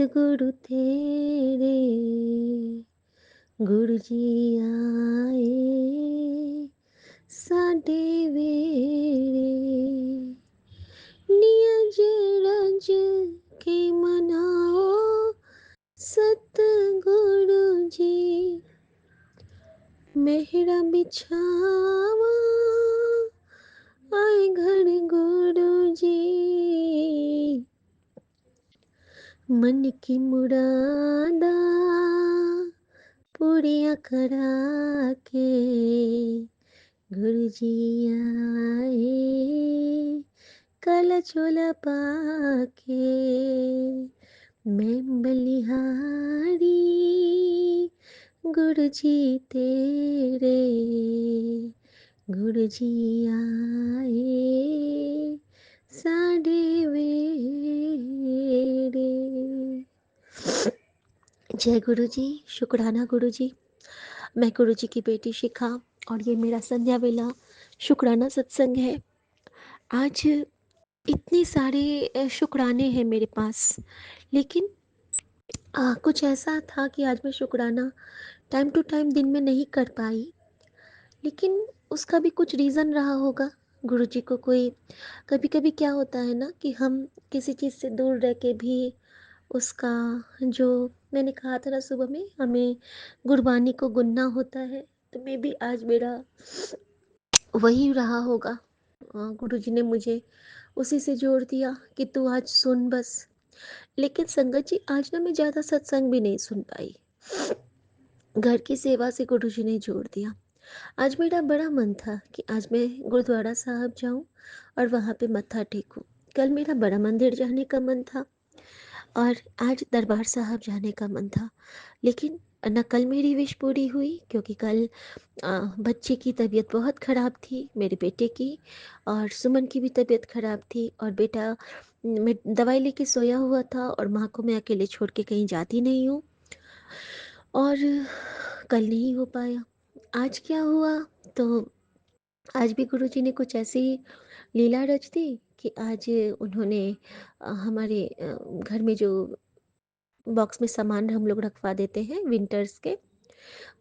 सतगुरु तेरे गुरु जी आए साडे वेरे निज रज के मनाओ सतगुरु जी मेहरा बिछावा आए घर गुरु जी मन की मुरादा पूरियां करा के गुरु जी आए काला चोला पाके मैं बलिहारी गुरु जी तेरे गुरु जी आए साढ़े वेरे। जय गुरु जी। शुक्राना गुरु जी। मैं गुरु जी की बेटी शिखा और ये मेरा संध्या वेला शुक्राना सत्संग है। आज इतने सारे शुक्राने हैं मेरे पास, लेकिन कुछ ऐसा था कि आज मैं शुक्राना टाइम टू टाइम दिन में नहीं कर पाई, लेकिन उसका भी कुछ रीज़न रहा होगा। गुरु जी को कोई कभी कभी क्या होता है ना कि हम किसी चीज़ से दूर रह के भी उसका, जो मैंने कहा था ना सुबह में, हमें गुरबानी को गुनना होता है, तो मे भी आज मेरा वही रहा होगा। गुरु जी ने मुझे उसी से जोड़ दिया कि तू आज सुन बस। लेकिन संगत जी, आज ना मैं ज़्यादा सत्संग भी नहीं सुन पाई। घर की सेवा से गुरु जी ने जोड़ दिया। आज मेरा बड़ा मन था कि आज मैं गुरुद्वारा साहब जाऊं और वहाँ पे मत्था टेकूं। कल मेरा बड़ा मंदिर जाने का मन था और आज दरबार साहब जाने का मन था, लेकिन न कल मेरी विश पूरी हुई, क्योंकि कल बच्चे की तबीयत बहुत ख़राब थी, मेरे बेटे की, और सुमन की भी तबीयत ख़राब थी। और बेटा मैं दवाई लेके सोया हुआ था और माँ को मैं अकेले छोड़ के कहीं जाती नहीं हूँ, और कल नहीं हो पाया। आज क्या हुआ, तो आज भी गुरुजी ने कुछ ऐसी लीला रच दी कि आज उन्होंने हमारे घर में जो बॉक्स में सामान हम लोग रखवा देते हैं विंटर्स के,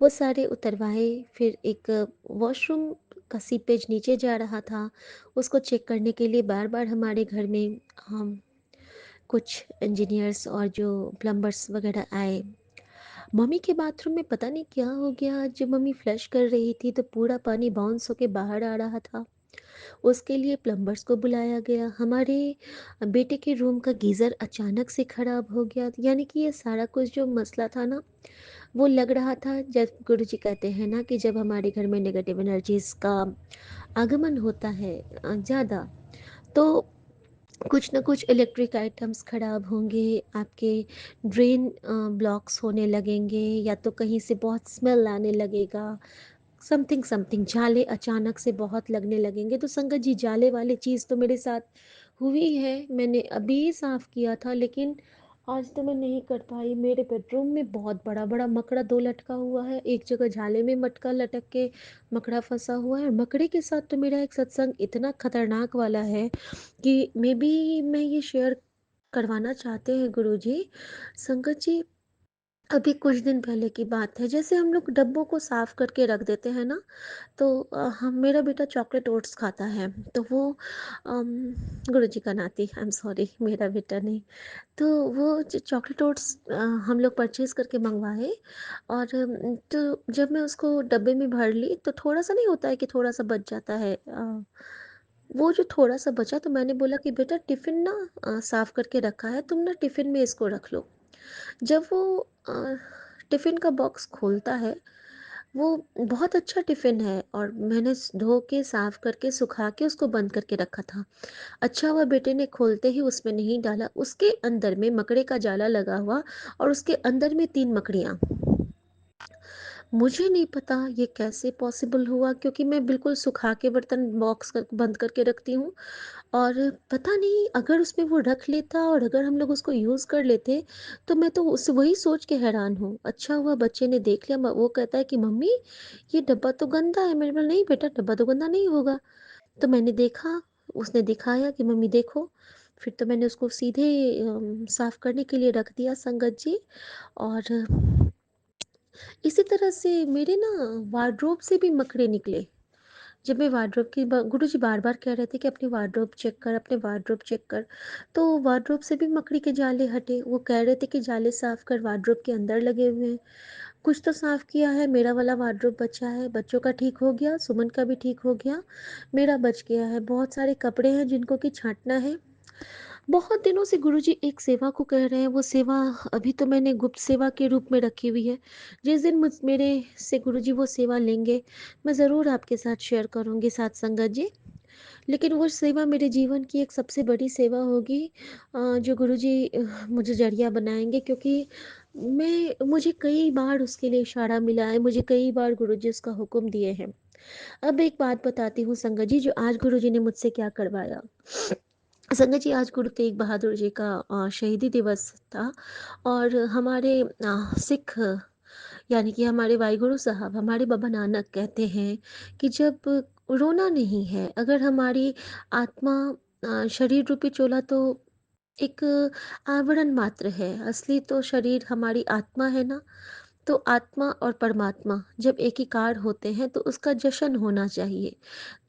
वो सारे उतरवाए। फिर एक वॉशरूम का सीपेज नीचे जा रहा था, उसको चेक करने के लिए बार बार हमारे घर में हम कुछ इंजीनियर्स और जो प्लम्बर्स वगैरह आए। मम्मी के बाथरूम में पता नहीं क्या हो गया, जब मम्मी फ्लश कर रही थी तो पूरा पानी बाउंस होके बाहर आ रहा था। उसके लिए प्लम्बर्स को बुलाया गया। हमारे बेटे के रूम का गीज़र अचानक से ख़राब हो गया। यानी कि ये सारा कुछ जो मसला था ना, वो लग रहा था, जब गुरुजी कहते हैं ना कि जब हमारे घर में नेगेटिव एनर्जीज का आगमन होता है ज़्यादा, तो कुछ ना कुछ इलेक्ट्रिक आइटम्स ख़राब होंगे, आपके ड्रेन ब्लॉक्स होने लगेंगे, या तो कहीं से बहुत स्मेल आने लगेगा, समथिंग समथिंग, जाले अचानक से बहुत लगने लगेंगे। तो संगत जी, जाले वाली चीज़ तो मेरे साथ हुई है, मैंने अभी साफ़ किया था, लेकिन आज तो मैं नहीं कर पाई। मेरे बेडरूम में बहुत बड़ा बड़ा मकड़ा दो लटका हुआ है, एक जगह जाले में मटका लटक के मकड़ा फंसा हुआ है, और मकड़े के साथ तो मेरा एक सत्संग इतना खतरनाक वाला है कि मे बी मैं ये शेयर करवाना चाहते हैं गुरुजी। संगत जी, अभी कुछ दिन पहले की बात है, जैसे हम लोग डब्बों को साफ करके रख देते हैं ना, तो हम मेरा बेटा चॉकलेट ओट्स खाता है, तो वो गुरुजी का नाती, आई एम सॉरी, मेरा बेटा नहीं। तो वो जो चॉकलेट ओट्स हम लोग परचेज़ करके मंगवाए, और तो जब मैं उसको डब्बे में भर ली तो थोड़ा सा नहीं होता है कि थोड़ा सा बच जाता है, वो जो थोड़ा सा बचा, तो मैंने बोला कि बेटा टिफ़िन ना साफ़ करके रखा है, तुम ना टिफ़िन में इसको रख लो। जब वो टिफ़िन का बॉक्स खोलता है, वो बहुत अच्छा टिफ़िन है, और मैंने धो के साफ़ करके सुखा के उसको बंद करके रखा था। अच्छा हुआ बेटे ने खोलते ही उसमें नहीं डाला, उसके अंदर में मकड़े का जाला लगा हुआ, और उसके अंदर में 3 मकड़ियाँ। मुझे नहीं पता ये कैसे पॉसिबल हुआ, क्योंकि मैं बिल्कुल सुखा के बर्तन बॉक्स कर बंद करके रखती हूँ, और पता नहीं, अगर उसमें वो रख लेता और अगर हम लोग उसको यूज़ कर लेते, तो मैं तो उस वही सोच के हैरान हूँ। अच्छा हुआ बच्चे ने देख लिया, वो कहता है कि मम्मी, ये डब्बा तो गंदा है। मैंने बोला नहीं बेटा, डब्बा तो गंदा नहीं होगा। तो मैंने देखा, उसने दिखाया कि मम्मी देखो, फिर तो मैंने उसको सीधे साफ़ करने के लिए रख दिया संगत जी। और इसी तरह से मेरे ना वार्डरोब से भी मकड़े निकले। जब मैं वार्डरोब की गुरुजी बार-बार कह रहे थे कि अपनी वार्डरोब चेक कर, अपने वार्डरोब चेक कर। तो वार्डरोब से भी मकड़ी के जाले हटे। वो कह रहे थे कि जाले साफ़ कर, वार्डरोब के अंदर लगे हुए हैं। कुछ तो साफ़ किया है, मेरा वाला वार्डरोब बचा है, बच्चों का ठीक हो गया, सुमन का भी ठीक हो गया, मेरा बच गया है। बहुत सारे कपड़े हैं जिनको कि छाँटना है। बहुत दिनों से गुरुजी एक सेवा को कह रहे हैं, वो सेवा अभी तो मैंने गुप्त सेवा के रूप में रखी हुई है। जिस दिन मुझ मेरे से गुरुजी वो सेवा लेंगे, मैं ज़रूर आपके साथ शेयर करूँगी साथ संगत जी। लेकिन वो सेवा मेरे जीवन की एक सबसे बड़ी सेवा होगी, जो गुरुजी मुझे ज़रिया बनाएँगे, क्योंकि मुझे कई बार उसके लिए इशारा मिला है, मुझे कई बार गुरुजी उसका हुक्म दिए हैं। अब एक बात बताती हूँ संगत जी, जो आज गुरुजी ने मुझसे क्या करवाया। संगत जी, आज गुरु तेग बहादुर जी का शहीदी दिवस था। और हमारे सिख, यानी कि हमारे वाहिगुरु साहब, हमारे बाबा नानक कहते हैं कि जब रोना नहीं है, अगर हमारी आत्मा, शरीर रूपी चोला तो एक आवरण मात्र है, असली तो शरीर हमारी आत्मा है ना। तो आत्मा और परमात्मा जब एकीकार होते हैं तो उसका जश्न होना चाहिए।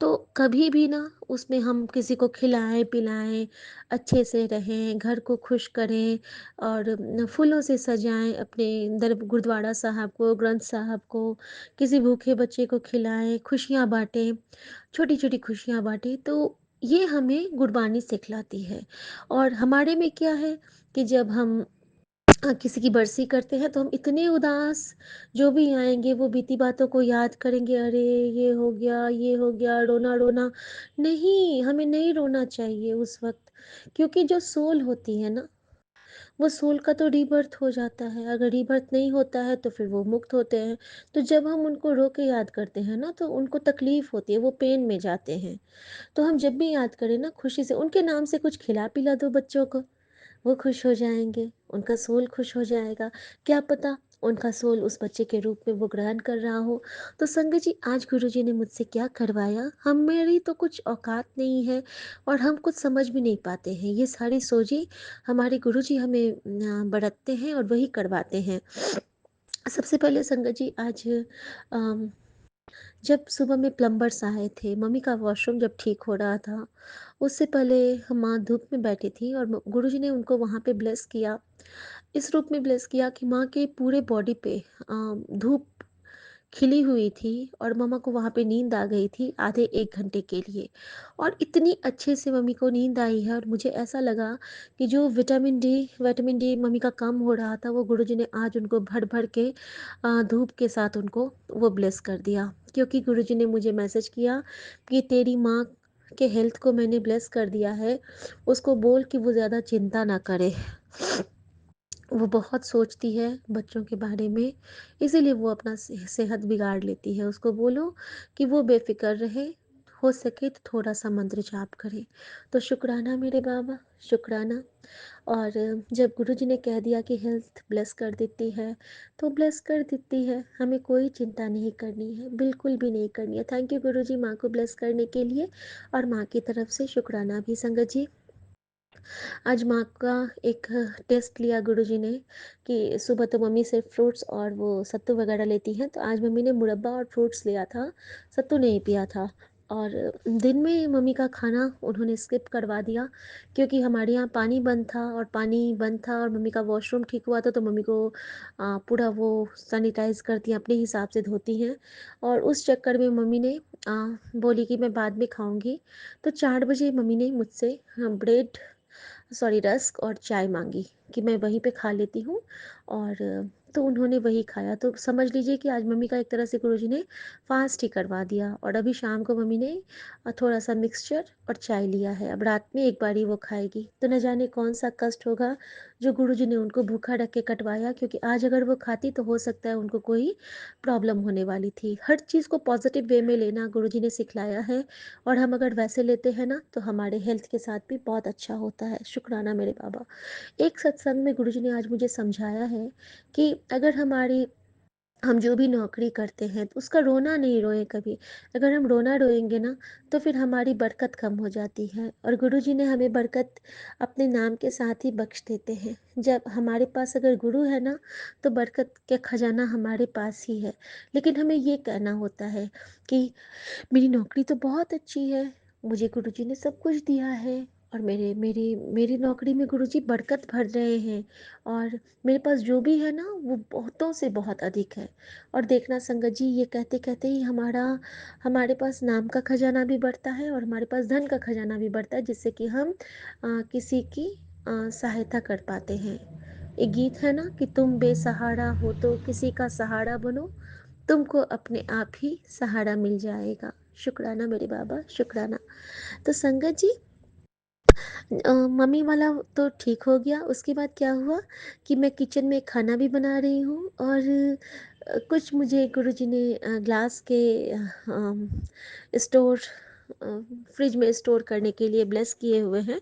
तो कभी भी ना उसमें हम किसी को खिलाएँ, पिलाएँ, अच्छे से रहें, घर को खुश करें और फूलों से सजाएँ अपने गुरुद्वारा साहब को, ग्रंथ साहब को, किसी भूखे बच्चे को खिलाएँ, खुशियाँ बाँटें, छोटी-छोटी खुशियाँ बाँटें। तो ये हमें गुरबानी सिखलाती है। और हमारे में क्या है कि जब हम किसी की बरसी करते हैं तो हम इतने उदास, जो भी आएँगे वो बीती बातों को याद करेंगे, अरे! ये हो गया, रोना-रोना। नहीं, हमें नहीं रोना चाहिए उस वक़्त, क्योंकि जो सोल होती है ना, वो सोल का तो रीबर्थ हो जाता है। अगर रीबर्थ नहीं होता है तो फिर वो मुक्त होते हैं। तो जब हम उनको रो के याद करते हैं ना, तो उनको तकलीफ़ होती है, वो पेन में जाते हैं। तो हम जब भी याद करें ना, खुशी से उनके नाम से कुछ खिला-पिला दो बच्चों को। वो खुश हो जाएँगे, उनका सोल खुश हो जाएगा। क्या पता उनका सोल उस बच्चे के रूप में वो ग्रहण कर रहा हो। तो संगत जी, आज गुरुजी ने मुझसे क्या करवाया, हमेरी तो कुछ औकात नहीं है और हम कुछ समझ भी नहीं पाते हैं। ये सारी सोझी हमारे गुरुजी हमें बरतते हैं और वही करवाते हैं। सबसे पहले संगत जी, आज अम, जब सुबह में प्लम्बर्स आए थे, मम्मी का वॉशरूम जब ठीक हो रहा था, उससे पहले माँ धूप में बैठी थी और गुरुजी ने उनको वहाँ पे ब्लेस किया। इस रूप में ब्लेस किया कि माँ के पूरे बॉडी पे धूप खिली हुई थी और मम्मा को वहाँ पे नींद आ गई थी आधे 1 घंटे के लिए। और इतनी अच्छे से मम्मी को नींद आई है और मुझे ऐसा लगा कि जो विटामिन डी मम्मी का कम हो रहा था, वो गुरुजी ने आज उनको भर-भर के धूप के साथ उनको वो ब्लेस कर दिया। क्योंकि गुरुजी ने मुझे मैसेज किया कि तेरी माँ के हेल्थ को मैंने ब्लेस कर दिया है, उसको बोल कि वो ज़्यादा चिंता ना करे। वो बहुत सोचती है बच्चों के बारे में, इसीलिए वो अपना सेहत बिगाड़ लेती है। उसको बोलो कि वो बेफ़िक्र रहे, हो सके तो थोड़ा-सा मंत्र जाप करे। तो शुक्राना मेरे बाबा, शुक्राना। और जब गुरुजी ने कह दिया कि हेल्थ ब्लेस कर देती है, तो ब्लेस कर देती है। हमें कोई चिंता नहीं करनी है, बिल्कुल भी नहीं करनी है। थैंक यू गुरुजी माँ को ब्लेस करने के लिए। और माँ की तरफ से शुक्राना भी संगत जी। आज माँ का एक टेस्ट लिया गुरुजी ने कि सुबह तो मम्मी सिर्फ फ्रूट्स और वो सत्तू वगैरह लेती हैं, तो आज मम्मी ने मुरब्बा और फ्रूट्स लिया था, सत्तू नहीं पिया था। और दिन में मम्मी का खाना उन्होंने स्किप करवा दिया, क्योंकि हमारे यहाँ पानी बंद था और मम्मी का वॉशरूम ठीक हुआ था, तो मम्मी को पूरा वो सैनिटाइज़ करती हैं, अपने हिसाब से धोती हैं। और उस चक्कर में मम्मी ने बोली कि मैं बाद में खाऊँगी। तो 4 बजे मम्मी ने मुझसे रस्क और चाय माँगी कि मैं वहीं पे खा लेती हूँ। और तो उन्होंने वही खाया। तो समझ लीजिए कि आज मम्मी का एक तरह से गुरुजी ने फ़ास्ट ही करवा दिया। और अभी शाम को मम्मी ने थोड़ा-सा मिक्सचर और चाय लिया है। अब रात में एक बार ही वो खाएगी। तो न जाने कौन-सा कष्ट होगा जो गुरुजी ने उनको भूखा रख के कटवाया, क्योंकि आज अगर वो खाती तो हो सकता है उनको कोई प्रॉब्लम होने वाली थी। हर चीज़ को पॉज़िटिव वे में लेना गुरुजी ने सिखलाया है। और हम अगर वैसे लेते हैं ना, तो हमारे हेल्थ के साथ भी बहुत अच्छा होता है। शुक्राना मेरे बाबा। एक सत्संग में गुरुजी ने आज मुझे समझाया है कि अगर हमारी हम जो भी नौकरी करते हैं तो उसका रोना नहीं रोएँ कभी। अगर हम रोना रोएँगे ना तो फिर हमारी बरकत कम हो जाती है, और गुरुजी ने हमें बरकत अपने नाम के साथ ही बख्श देते हैं। जब हमारे पास अगर गुरु है ना तो बरकत का खजाना हमारे पास ही है। लेकिन हमें ये कहना होता है कि मेरी नौकरी तो बहुत अच्छी है, मुझे गुरुजी ने सब कुछ दिया है, और मेरे मेरी मेरी नौकरी में गुरुजी बरकत भर रहे हैं, और मेरे पास जो भी है ना वो बहुतों से बहुत अधिक है। और देखना संगत जी, ये कहते कहते ही हमारे पास नाम का खजाना भी बढ़ता है और हमारे पास धन का खजाना भी बढ़ता है, जिससे कि हम किसी की सहायता कर पाते हैं। एक गीत है ना कि तुम बेसहारा हो तो किसी का सहारा बनो, तुमको अपने आप ही सहारा मिल जाएगा। शुक्राना मेरे बाबा, शुक्राना। तो संगत जी, मम्मी वाला तो ठीक हो गया। उसके बाद क्या हुआ कि मैं किचन में खाना भी बना रही हूँ, और कुछ मुझे गुरुजी ने ग्लास के स्टोर फ्रिज में स्टोर करने के लिए ब्लेस किए हुए हैं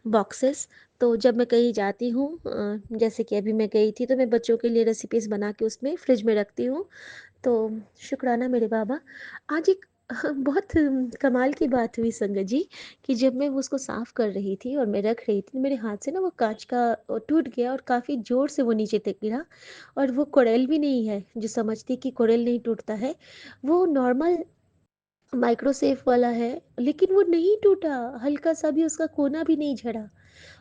बॉक्सेस। तो जब मैं कहीं जाती हूँ, जैसे कि अभी मैं गई थी, तो मैं बच्चों के लिए रेसिपीज़ बना के उसमें फ्रिज में रखती हूँ। तो शुक्राना मेरे बाबा। आज एक बहुत कमाल की बात हुई संगत जी, कि जब मैं वो उसको साफ़ कर रही थी और मैं रख रही थी, तो मेरे हाथ से ना वो काँच का टूट गया, और काफ़ी ज़ोर से वो नीचे तक गिरा। और वो कोड़ैल भी नहीं है, जो समझती कि कोड़ैल नहीं टूटता है, वो नॉर्मल माइक्रोसेफ वाला है, लेकिन वो नहीं टूटा, हल्का-सा भी उसका कोना भी नहीं झड़ा।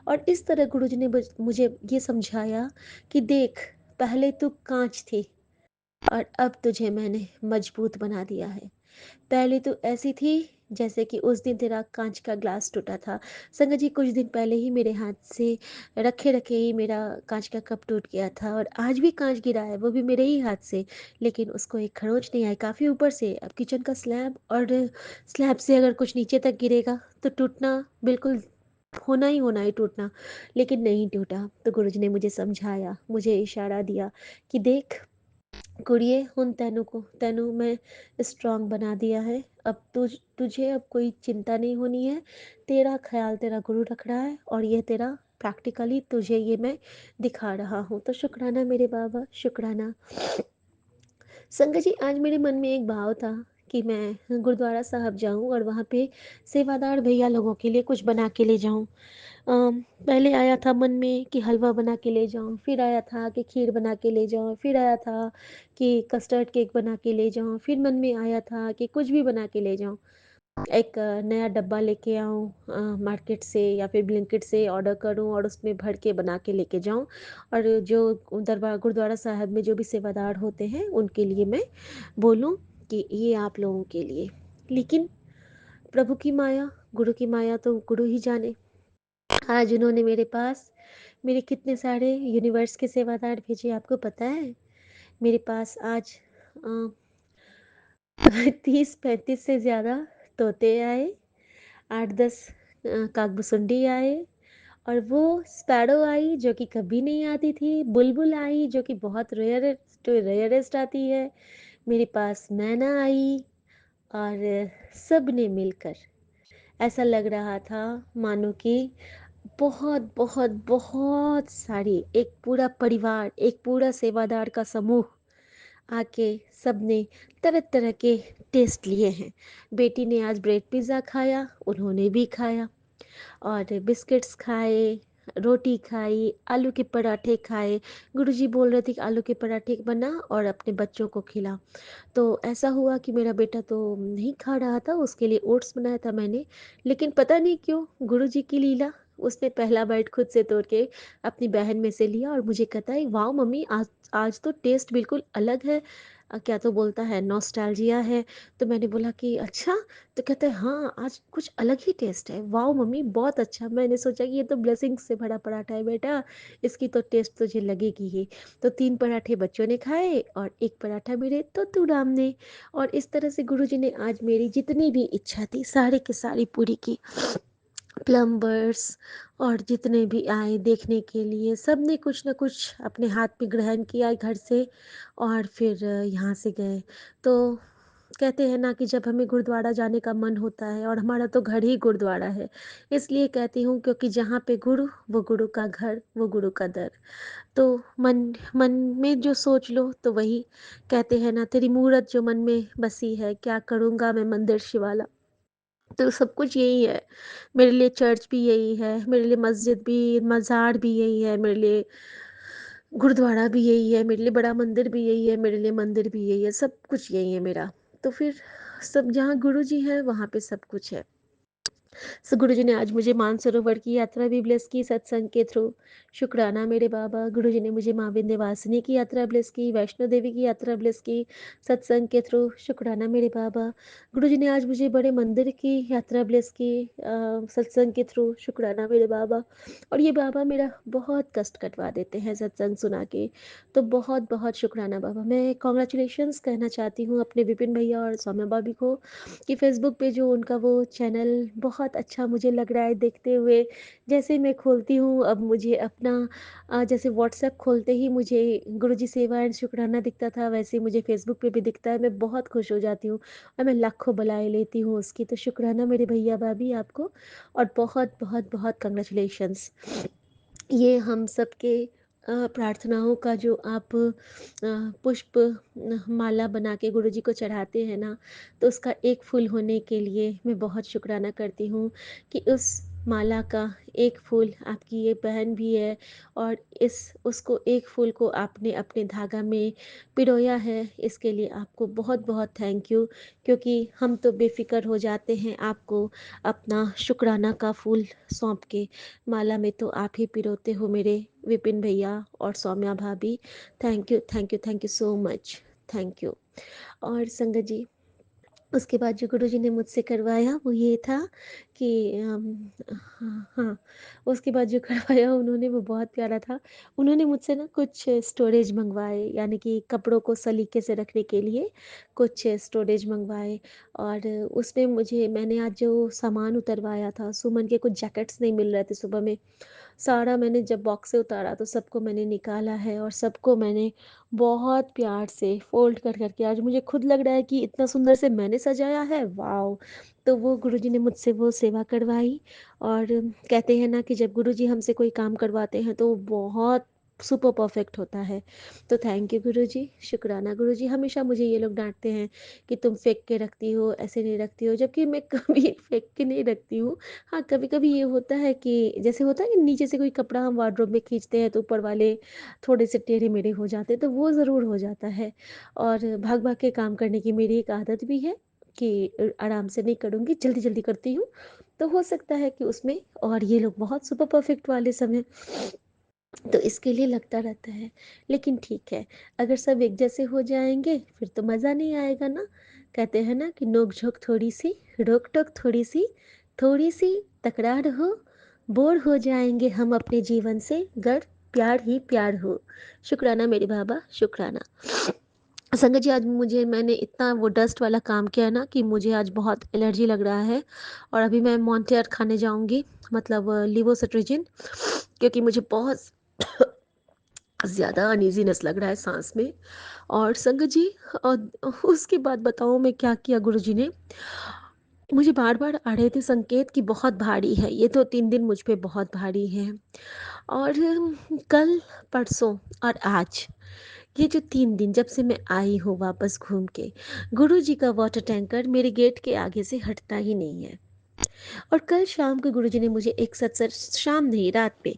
और इस तरह गुरुजी ने मुझे ये समझाया कि देख, पहले तू काँच थी और अब तुझे मैंने मजबूत बना दिया है। पहले तो ऐसी थी जैसे कि उस दिन तेरा कांच का ग्लास टूटा था। संगत जी, कुछ दिन पहले ही मेरे हाथ से रखे रखे ही मेरा कांच का कप टूट गया था, और आज भी कांच गिरा है, वो भी मेरे ही हाथ से। लेकिन उसको एक खरोंच नहीं आई, काफ़ी ऊपर से। अब किचन का स्लैब, और स्लैब से अगर कुछ नीचे तक गिरेगा तो टूटना बिल्कुल होना ही टूटना, लेकिन नहीं टूटा। तो गुरुजी ने मुझे समझाया, मुझे इशारा दिया कि देख कुड़िए, हुन तैनू मैं स्ट्रांग बना दिया है। अब तुझे अब कोई चिंता नहीं होनी है। तेरा ख्याल तेरा गुरु रख रहा है, और ये तेरा प्रैक्टिकली तुझे ये मैं दिखा रहा हूँ। तो शुक्राना मेरे बाबा, शुक्राना। संगत जी, आज मेरे मन में एक भाव था कि मैं गुरुद्वारा साहब जाऊँ और वहाँ पे सेवादार भैया लोगों के लिए कुछ बना के ले जाऊँ। पहले आया था मन में कि हलवा बना के ले जाऊँ, फिर आया था कि खीर बना के ले जाऊँ, फिर आया था कि कस्टर्ड केक बना के ले जाऊँ, फिर मन में आया था कि कुछ भी बना के ले जाऊँ। एक नया डब्बा लेके आऊँ मार्केट से या फिर ब्लिंकिट से ऑर्डर करूँ और उसमें भर के बना के लेके जाऊँ, और जो दरबार गुरुद्वारा साहब में जो भी सेवादार होते हैं उनके लिए मैं बोलूँ कि ये आप लोगों के लिए। लेकिन प्रभु की माया, गुरु की माया तो गुरु ही जाने। आज उन्होंने मेरे पास मेरे कितने सारे यूनिवर्स के सेवादार भेजे, आपको पता है? मेरे पास आज अ, 30-35 से ज़्यादा तोते आए, 8-10 कागभुसुंडी आए, और वो स्पैरो आई जो कि कभी नहीं आती थी, बुलबुल आई जो कि बहुत रेयरेस्ट आती है, मेरे पास मैना आई, और सब ने मिलकर ऐसा लग रहा था मानो कि बहुत बहुत बहुत सारी एक पूरा परिवार, एक पूरा सेवादार का समूह आके सबने तरह तरह के टेस्ट लिए हैं। बेटी ने आज ब्रेड पिज़्ज़ा खाया, उन्होंने भी खाया, और बिस्किट्स खाए, रोटी खाई, आलू के पराठे खाए। गुरुजी बोल रहे थे कि आलू के पराठे बना और अपने बच्चों को खिला। तो ऐसा हुआ कि मेरा बेटा तो नहीं खा रहा था, उसके लिए ओट्स बनाया था मैंने। लेकिन पता नहीं क्यों, गुरुजी की लीला, उसने पहला बाइट खुद से तोड़ के अपनी बहन में से लिया और मुझे कहता है, वाह मम्मी, आज आज तो टेस्ट बिल्कुल अलग है। क्या तो बोलता है, नॉस्टैल्जिया है। तो मैंने बोला कि अच्छा? तो कहता है, हाँ, आज कुछ अलग ही टेस्ट है। वाह मम्मी, बहुत अच्छा। मैंने सोचा कि ये तो ब्लेसिंग से भरा पराठा है बेटा, इसकी तो टेस्ट तुझे लगेगी ही। तो 3 पराठे बच्चों ने खाए और 1 पराठा मेरे तोतू राम ने। और इस तरह से गुरुजी ने आज मेरी जितनी भी इच्छा थी, सारी की सारी पूरी की। प्लम्बर्स और जितने भी आए देखने के लिए, सब ने कुछ न कुछ अपने हाथ में ग्रहण किया घर से, और फिर यहाँ से गए। तो कहते हैं ना कि जब हमें गुरुद्वारा जाने का मन होता है, और हमारा तो घर ही गुरुद्वारा है, इसलिए कहती हूँ क्योंकि जहाँ पे गुरु, वो गुरु का घर, वो गुरु का दर। तो मन मन में जो सोच लो तो वही, कहते हैं ना, तेरी मूरत जो मन में बसी है, क्या करूँगा मैं मंदिर शिवाला। तो सब कुछ यही है। मेरे लिए चर्च भी यही है, मेरे लिए मस्जिद भी, मज़ार भी यही है, मेरे लिए गुरुद्वारा भी यही है, मेरे लिए बड़ा मंदिर भी यही है, मेरे लिए मंदिर भी यही है, सब कुछ यही है मेरा। तो फिर सब, जहाँ गुरु जी हैं वहाँ पे सब कुछ है। सो गुरुजी ने आज मुझे मानसरोवर की यात्रा भी ब्लेस की सत्संग के थ्रू। शुक्राना मेरे बाबा। गुरुजी ने मुझे माँ विंध्यवासिनी की यात्रा ब्लेस की, वैष्णो देवी की यात्रा ब्लेस की सत्संग के थ्रू। शुक्राना मेरे बाबा। गुरुजी ने आज मुझे बड़े मंदिर की यात्रा ब्लेस की सत्संग के थ्रू। शुक्राना मेरे बाबा। और ये बाबा मेरा बहुत कष्ट कटवा देते हैं सत्संग सुना के। तो बहुत बहुत शुक्राना बाबा। मैं कॉन्ग्रेचुलेशंस कहना चाहती हूँ अपने विपिन भैया और सौम्या भाभी को, कि फ़ेसबुक पे जो उनका वो चैनल बहुत अच्छा मुझे लग रहा है देखते हुए। जैसे मैं खोलती हूँ अब मुझे अपना जैसे व्हाट्सएप खोलते ही मुझे गुरुजी सेवा एंड शुक्राना दिखता था, वैसे मुझे फ़ेसबुक पे भी दिखता है। मैं बहुत खुश हो जाती हूँ और मैं लाखों बधाई लेती हूँ उसकी। तो शुक्राना मेरे भैया भाभी आपको, और बहुत बहुत बहुत कंग्रेचुलेशंस। ये हम सबके प्रार्थनाओं का जो आप पुष्प माला बना के गुरुजी को चढ़ाते हैं ना, तो उसका एक फूल होने के लिए मैं बहुत शुक्राना करती हूँ कि उस माला का एक फूल आपकी ये बहन भी है, और इस उसको एक फूल को आपने अपने धागा में पिरोया है। इसके लिए आपको बहुत बहुत थैंक यू, क्योंकि हम तो बेफिक्र हो जाते हैं आपको अपना शुक्राना का फूल सौंप के। माला में तो आप ही पिरोते हो मेरे विपिन भैया और सौम्या भाभी। Thank you, thank you, thank you so much. Thank you. और संगत जी, उसके बाद जो गुरुजी ने मुझसे करवाया वो ये था कि हाँ, हाँ, उसके बाद जो करवाया उन्होंने वो बहुत प्यारा था। उन्होंने मुझसे ना कुछ स्टोरेज मँगवाए, यानी कि कपड़ों को सलीके से रखने के लिए कुछ स्टोरेज मँगवाए। और उसमें मुझे, मैंने आज जो सामान उतरवाया था, सुमन के कुछ जैकेट्स नहीं मिल रहे थे सुबह में, सारा मैंने जब बॉक्स से उतारा तो सबको मैंने निकाला है, और सबको मैंने बहुत प्यार से फ़ोल्ड कर कर के, आज मुझे खुद लग रहा है कि इतना सुंदर से मैंने सजाया है, वॉव! तो वो गुरुजी ने मुझसे वो सेवा करवाई। और कहते हैं ना कि जब गुरुजी हमसे कोई काम करवाते हैं तो वो बहुत सुपर परफेक्ट होता है। तो थैंक यू गुरुजी, शुक्राना गुरुजी। हमेशा मुझे ये लोग डाँटते हैं कि तुम फेंक के रखती हो, ऐसे नहीं रखती हो, जबकि मैं कभी फेंक के नहीं रखती हूँ। हाँ, कभी-कभी ये होता है कि जैसे होता है कि नीचे से कोई कपड़ा हम वार्डरोब में खींचते हैं तो ऊपर वाले थोड़े से टेढ़े-मेढ़े हो जाते हैं, तो वो ज़रूर हो जाता है। और भाग-भाग के काम करने की मेरी एक आदत भी है कि आराम से नहीं करूँगी, जल्दी-जल्दी करती हूँ। तो हो सकता है कि उसमें, और ये लोग बहुत सुपर परफेक्ट वाले समय, तो इसके लिए लगता रहता है। लेकिन ठीक है, अगर सब एक जैसे हो जाएँगे फिर तो मज़ा नहीं आएगा ना। कहते हैं ना कि नोक-झोंक थोड़ी-सी, रोक-टोक थोड़ी-सी, थोड़ी-सी तकरार हो, बोर हो जाएँगे हम अपने जीवन से, गर प्यार ही प्यार हो। शुक्राना मेरे बाबा, शुक्राना। संगत जी, आज मुझे, मैंने इतना वो डस्ट वाला काम किया ना कि मुझे आज बहुत एलर्जी लग रहा है, और अभी मैं मॉन्टेयर खाने जाऊँगी, मतलब लिवोसिट्रिजिन, क्योंकि मुझे बहुत ज़्यादा अनईज़ीनेस लग रहा है साँस में। और संगत जी, अ, उसके बाद बताऊँ मैं क्या किया गुरुजी ने। मुझे बार-बार आ रहे थे संकेत कि बहुत भारी है, ये तो 3 दिन मुझ पे बहुत भारी है। और कल, परसों और आज, ये जो 3 दिन जब से मैं आई हूँ वापस घूम के, गुरुजी का वाटर टैंकर मेरे गेट के आगे से हटता ही नहीं है। और कल शाम को गुरुजी ने मुझे एक सत्संग, शाम नहीं रात में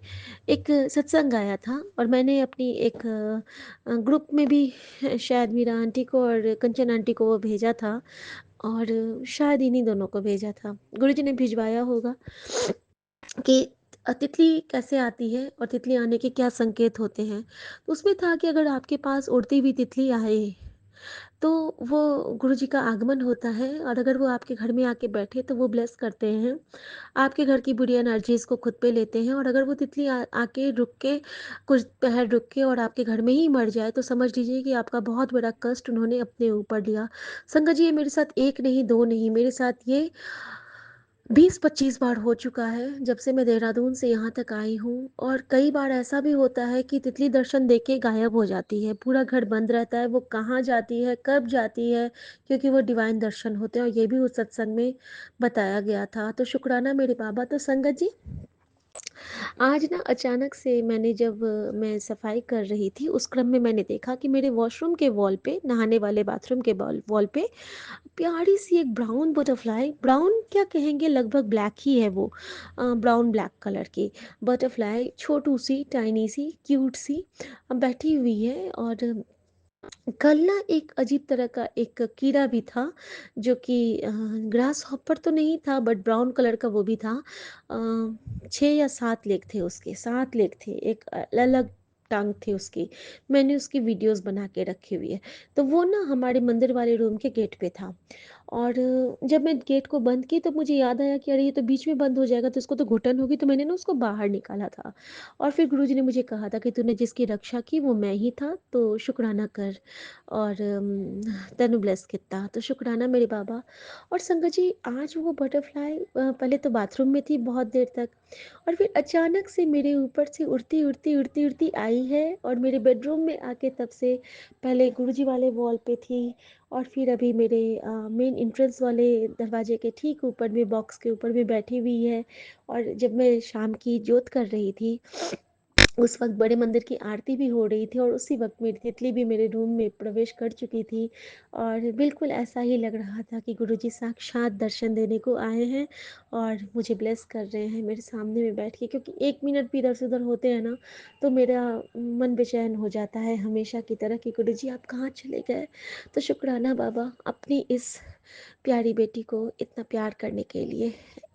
एक सत्संग आया था, और मैंने अपनी एक ग्रुप में भी शायद मीरा आंटी को और कंचन आंटी को वो भेजा था, और शायद इन्हीं दोनों को भेजा था। गुरुजी ने भिजवाया होगा कि तितली कैसे आती है और तितली आने के क्या संकेत होते हैं। तो उसमें था कि अगर आपके पास उड़ती हुई तितली आए, तो वो गुरुजी का आगमन होता है, और अगर वो आपके घर में आके बैठे तो वो ब्लेस करते हैं। आपके घर की बुरी एनर्जीज़ को खुद पे लेते हैं, और अगर वो तितली आके रुक के, कुछ पहर रुक के और आपके घर में ही मर जाए, तो समझ लीजिए कि आपका बहुत बड़ा कष्ट उन्होंने अपने ऊपर लिया। संगत जी, ये मेरे साथ 1 नहीं, 2 नहीं, मेरे साथ ये 20-25 बार हो चुका है जब से मैं देहरादून से यहाँ तक आई हूँ, और कई बार ऐसा भी होता है कि तितली दर्शन देके गायब हो जाती है। पूरा घर बंद रहता है, वो कहाँ जाती है, कब जाती है, क्योंकि वो डिवाइन दर्शन होते हैं और ये भी उस सत्संग में बताया गया था। तो शुक्राना मेरे बाबा। तो संगत जी, आज ना अचानक से मैं सफाई कर रही थी, उस क्रम में मैंने देखा कि मेरे वॉशरूम के वॉल पे, नहाने वाले बाथरूम के वॉल वॉल पे प्यारी सी एक ब्राउन बटरफ्लाई, ब्राउन क्या कहेंगे, लगभग ब्लैक ही है वो, ब्राउन ब्लैक कलर की बटरफ्लाई, छोटू सी, टाइनी सी, क्यूट सी बैठी हुई है। और कल ना एक अजीब तरह का एक कीड़ा भी था, जो कि ग्रास हॉपर तो नहीं था, बट ब्राउन कलर का वो भी था। 6 या 7 लेग थे उसके, 7 लेग थे, एक अलग टांग थी उसकी। मैंने उसकी वीडियोस बना के रखी हुई है। तो वो ना हमारे मंदिर वाले रूम के गेट पे था। और जब मैं गेट को बंद की तो मुझे याद आया कि अरे ये तो बीच में बंद हो जाएगा, तो इसको तो घुटन होगी, तो मैंने ना उसको बाहर निकाला था। और फिर गुरुजी ने मुझे कहा था कि तूने जिसकी रक्षा की वो मैं ही था, तो शुक्राना कर। और तनु ब्लेस कितना, तो शुक्राना मेरे बाबा। और संगत जी, आज वो बटरफ्लाई पहले तो बाथरूम में थी बहुत देर तक, और फिर अचानक से मेरे ऊपर से उड़ती उड़ती उड़ती उड़ती आई है, और मेरे बेडरूम में आके तब से पहले गुरुजी वाले वॉल पे थी, और फिर अभी मेरे मेन एंट्रेंस वाले दरवाजे के ठीक ऊपर में, बॉक्स के ऊपर में बैठी हुई है। और जब मैं शाम की जोत कर रही थी, उस वक़्त बड़े मंदिर की आरती भी हो रही थी, और उसी वक़्त मेरी तितली भी मेरे रूम में प्रवेश कर चुकी थी। और बिल्कुल ऐसा ही लग रहा था कि गुरुजी साक्षात दर्शन देने को आए हैं और मुझे ब्लेस कर रहे हैं मेरे सामने में बैठ के, क्योंकि 1 मिनट भी इधर से उधर होते हैं ना, तो मेरा मन बेचैन हो जाता है हमेशा की तरह कि गुरुजी आप कहाँ चले गए। तो शुक्राना बाबा, अपनी इस प्यारी बेटी को इतना प्यार करने के लिए।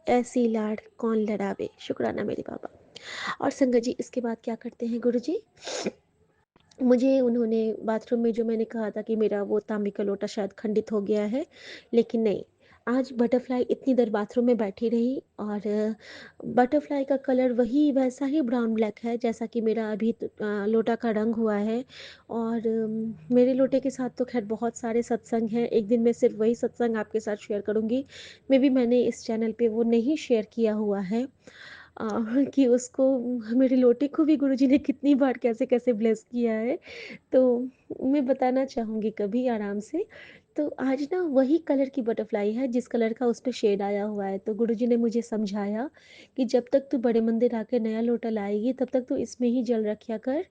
ऐसी लाड कौन लड़ावे, शुक्राना मेरे बाबा। और संगत जी, इसके बाद क्या करते हैं गुरुजी, मुझे उन्होंने बाथरूम में, जो मैंने कहा था कि मेरा वो तांबे का लोटा शायद खंडित हो गया है, लेकिन नहीं, आज बटरफ्लाई इतनी देर बाथरूम में बैठी रही, और बटरफ्लाई का कलर वही वैसा ही ब्राउन ब्लैक है जैसा कि मेरा अभी लोटा का रंग हुआ है। और मेरे लोटे के साथ तो खैर बहुत सारे सत्संग हैं, एक दिन मैं सिर्फ वही सत्संग आपके साथ शेयर करूँगी। मे बी मैंने इस चैनल पे वो नहीं शेयर किया हुआ है, अ, कि उसको, मेरे लोटे को भी गुरुजी ने कितनी बार कैसे-कैसे ब्लेस किया है, तो मैं बताना चाहूँगी कभी आराम से। तो आज ना वही कलर की बटरफ्लाई है जिस कलर का उस पे शेड आया हुआ है। तो गुरुजी ने मुझे समझाया कि जब तक तू बड़े मंदिर आके नया लोटा लाएगी, तब तक तू इसमें ही जल रखा कर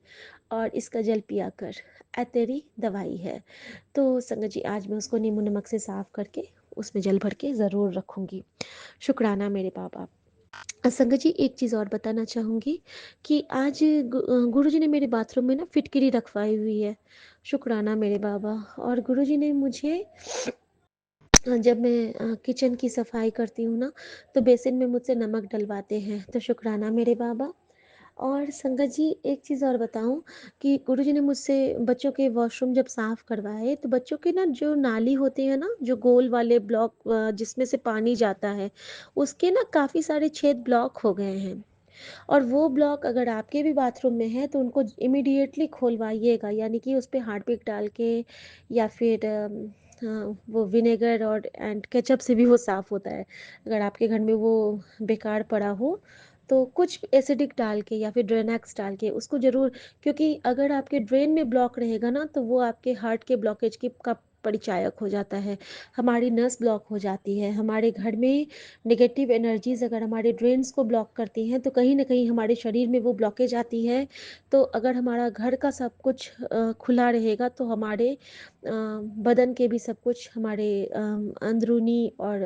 और इसका जल पिया कर, तेरी दवाई है। तो संगत जी, आज मैं उसको नींबू नमक से साफ करके उसमें जल भर के ज़रूर रखूँगी। शुक्राना मेरे बाबा। संगत जी, एक चीज़ और बताना चाहूँगी कि आज गुरुजी ने मेरे बाथरूम में ना फिटकरी रखवाई हुई है। शुक्राना मेरे बाबा। और गुरुजी ने मुझे, जब मैं किचन की सफाई करती हूँ ना, तो बेसिन में मुझसे नमक डलवाते हैं। तो शुक्राना मेरे बाबा। और संगत जी, एक चीज़ और बताऊँ कि गुरुजी ने मुझसे बच्चों के वॉशरूम जब साफ़ करवाए, तो बच्चों के ना जो नाली होते हैं ना, जो गोल वाले ब्लॉक, जिसमें से पानी जाता है, उसके ना काफ़ी सारे छेद ब्लॉक हो गए हैं। और वो ब्लॉक अगर आपके भी बाथरूम में है, तो उनको इमीडिएटली खोलवाइएगा, यानी कि उस पे हार्पिक डाल के, या फिर वो विनेगर और एंड केचप से भी वो साफ़ होता है। अगर आपके घर में वो बेकार पड़ा हो, तो कुछ एसिडिक डाल के या फिर ड्रेनेक्स डाल के उसको ज़रूर, क्योंकि अगर आपके ड्रेन में ब्लॉक रहेगा ना, तो वो आपके हार्ट के ब्लॉकेज की का परिचायक हो जाता है। हमारी नस ब्लॉक हो जाती है। हमारे घर में नेगेटिव एनर्जीज़ अगर हमारे ड्रेन्स को ब्लॉक करती हैं, तो कहीं न कहीं हमारे शरीर में वो ब्लॉकेज आती है। तो अगर हमारा घर का सब कुछ खुला रहेगा, तो हमारे बदन के भी सब कुछ, हमारे अंदरूनी और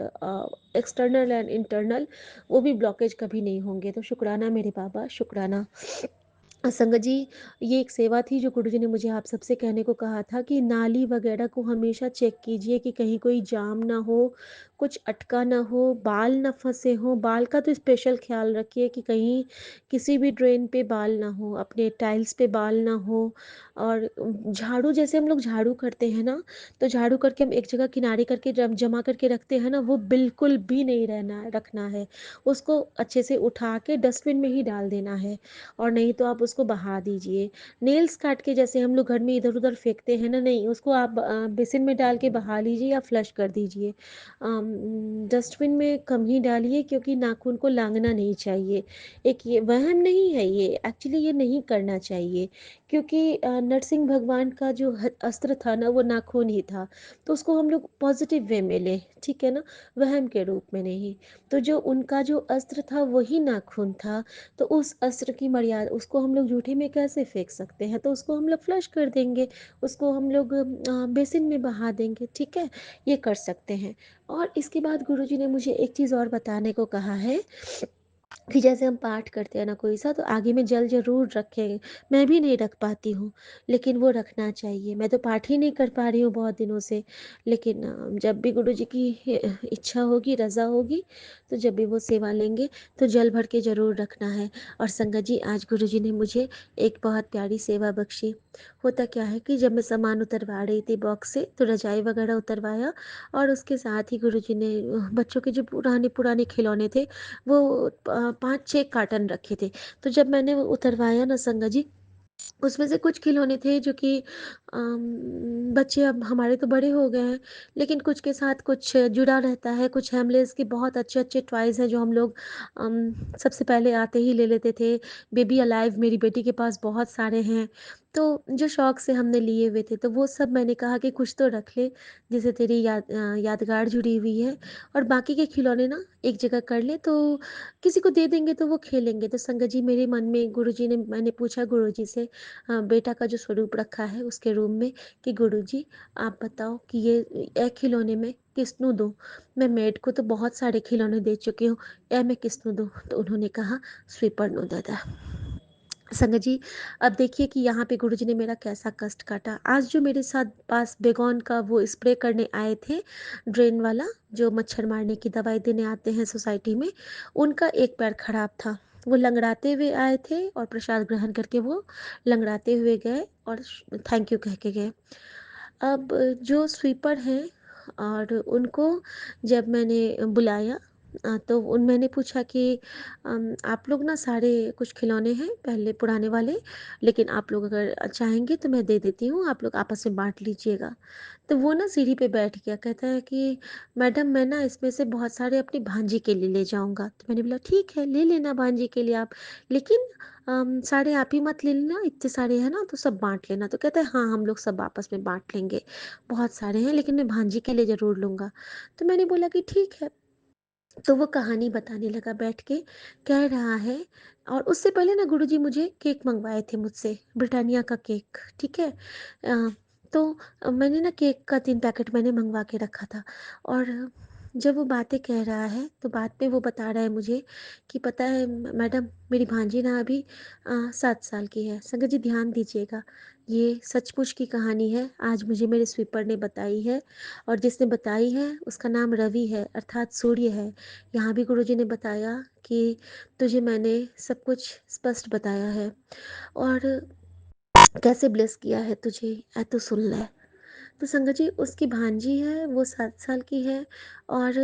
एक्सटर्नल एंड इंटरनल, वो भी ब्लॉकेज कभी नहीं होंगे। तो शुक्राना मेरे बाबा, शुक्राना। संगत जी, ये एक सेवा थी जो गुरुजी ने मुझे आप सबसे कहने को कहा था कि नाली वगैरह को हमेशा चेक कीजिए कि कहीं कोई जाम ना हो, कुछ अटका ना हो, बाल ना फँसे हों। बाल का तो स्पेशल ख़्याल रखिए कि कहीं किसी भी ड्रेन पे बाल ना हो, अपने टाइल्स पे बाल ना हो। और झाड़ू, जैसे हम लोग झाड़ू करते हैं ना, तो झाड़ू करके हम एक जगह किनारे करके जब जमा करके रखते हैं ना, वो बिल्कुल भी नहीं रखना है। उसको अच्छे से उठा के डस्टबिन में ही डाल देना है। और नहीं तो आप उसको बहा दीजिए। नेल्स काट के जैसे हम लोग घर में इधर-उधर फेंकते हैं ना, नहीं, उसको आप बेसिन में डाल के बहा लीजिए या फ्लश कर दीजिए। डस्टबिन में कम ही डालिए, क्योंकि नाखून को लांघना नहीं चाहिए। एक ये वहम नहीं है, ये एक्चुअली ये नहीं करना चाहिए, क्योंकि नरसिंह भगवान का जो अस्त्र था ना, वो नाखून ही था। तो उसको हम लोग पॉजिटिव वे में लें, ठीक है ना, वहम के रूप में नहीं। तो जो उनका जो अस्त्र था वही नाखून था, तो उस अस्त्र की मर्यादा, उसको हम लोग जूठे में कैसे फेंक सकते हैं? तो उसको हम लोग फ्लश कर देंगे, उसको हम लोग बेसिन में बहा देंगे, ठीक है? ये कर सकते हैं। और इसके बाद गुरुजी ने मुझे एक चीज़ और बताने को कहा है कि जैसे हम पाठ करते हैं ना कोई सा, तो आगे में जल ज़रूर रखें। मैं भी नहीं रख पाती हूँ, लेकिन वो रखना चाहिए। मैं तो पाठ ही नहीं कर पा रही हूँ बहुत दिनों से, लेकिन जब भी गुरुजी की इच्छा होगी, रज़ा होगी, तो जब भी वो सेवा लेंगे, तो जल भर के ज़रूर रखना है। और संगत जी, आज गुरुजी ने मुझे एक बहुत प्यारी सेवा बख्शी। होता क्या है कि जब मैं सामान उतरवा रही थी बॉक्स से, तो रज़ाई वगैरह उतरवाया, और उसके साथ ही गुरुजी ने बच्चों के जो पुराने-पुराने खिलौने थे, वो 5-6 कार्टन रखे थे। तो जब मैंने वो उतरवाया ना संगा जी, उसमें से कुछ खिलौने थे जो कि बच्चे, अब हमारे तो बड़े हो गए हैं, लेकिन कुछ के साथ कुछ जुड़ा रहता है। कुछ हेमलेस के बहुत अच्छे-अच्छे टॉयज़ हैं जो हम लोग सबसे पहले आते ही ले लेते थे। बेबी अलाइव मेरी बेटी के पास बहुत सारे हैं, तो जो शौक से हमने लिए हुए थे, तो वो सब मैंने कहा कि कुछ तो रख ले, जिससे तेरी यादगार जुड़ी हुई है, और बाकी के खिलौने ना एक जगह कर ले, तो किसी को दे देंगे तो वो खेलेंगे। तो संगत जी, मेरे मन में गुरुजी ने, मैंने पूछा गुरुजी से, बेटा का जो स्वरूप रखा है उसके रूम में, कि गुरुजी आप बताओ कि ये खिलौने में किसनू दूँ? मैं मेड को तो बहुत सारे खिलौने दे चुकी हूँ, मैं किसनू दूँ? तो उन्होंने कहा, स्वीपर नो दादा। संगत जी, अब देखिए कि यहाँ पे गुरुजी ने मेरा कैसा कष्ट काटा। आज जो मेरे साथ पास बेगॉन का वो स्प्रे करने आए थे, ड्रेन वाला, जो मच्छर मारने की दवाई देने आते हैं सोसाइटी में, उनका एक पैर खराब था। वो लंगड़ाते हुए आए थे, और प्रसाद ग्रहण करके वो लंगड़ाते हुए गए, और थैंक यू कह के गए। अब जो स्वीपर हैं, और उनको जब मैंने बुलाया, तो उन मैंने पूछा कि आप लोग ना सारे, कुछ खिलौने हैं पहले पुराने वाले, लेकिन आप लोग अगर चाहेंगे तो मैं दे देती हूँ, आप लोग आपस में बांट लीजिएगा। तो वो ना सीढ़ी पे बैठ गया, कहता है कि मैडम, मैं ना इसमें से बहुत सारे अपनी भांजी के लिए ले जाऊंगा। तो मैंने बोला, ठीक है, ले लेना भांजी के लिए आप, लेकिन सारे आप ही मत ले लेना, इतने सारे हैं ना, तो सब बांट लेना। तो कहता है, हाँ, हम लोग सब आपस में बांट लेंगे, बहुत सारे हैं, लेकिन मैं भांजी के लिए ज़रूर लूँगा। तो मैंने बोला कि ठीक है। तो वो कहानी बताने लगा बैठ के, कह रहा है, और उससे पहले ना गुरुजी मुझे केक मंगवाए थे मुझसे, ब्रिटानिया का केक, ठीक है। तो मैंने ना केक का 3 पैकेट मैंने मंगवा के रखा था, और जब वो बातें कह रहा है, तो बाद में वो बता रहा है मुझे कि पता है मैडम, मेरी भांजी ना अभी 7 साल की है। संगत जी, ध्यान दीजिएगा, ये सचमुच की कहानी है, आज मुझे मेरे स्वीपर ने बताई है, और जिसने बताई है उसका नाम रवि है, अर्थात सूर्य है। यहाँ भी गुरुजी ने बताया कि तुझे मैंने सब कुछ स्पष्ट बताया है, और कैसे ब्लेस किया है तुझे, तो सुन ले। तो संगत जी, उसकी भांजी है, वो 7 साल की है, और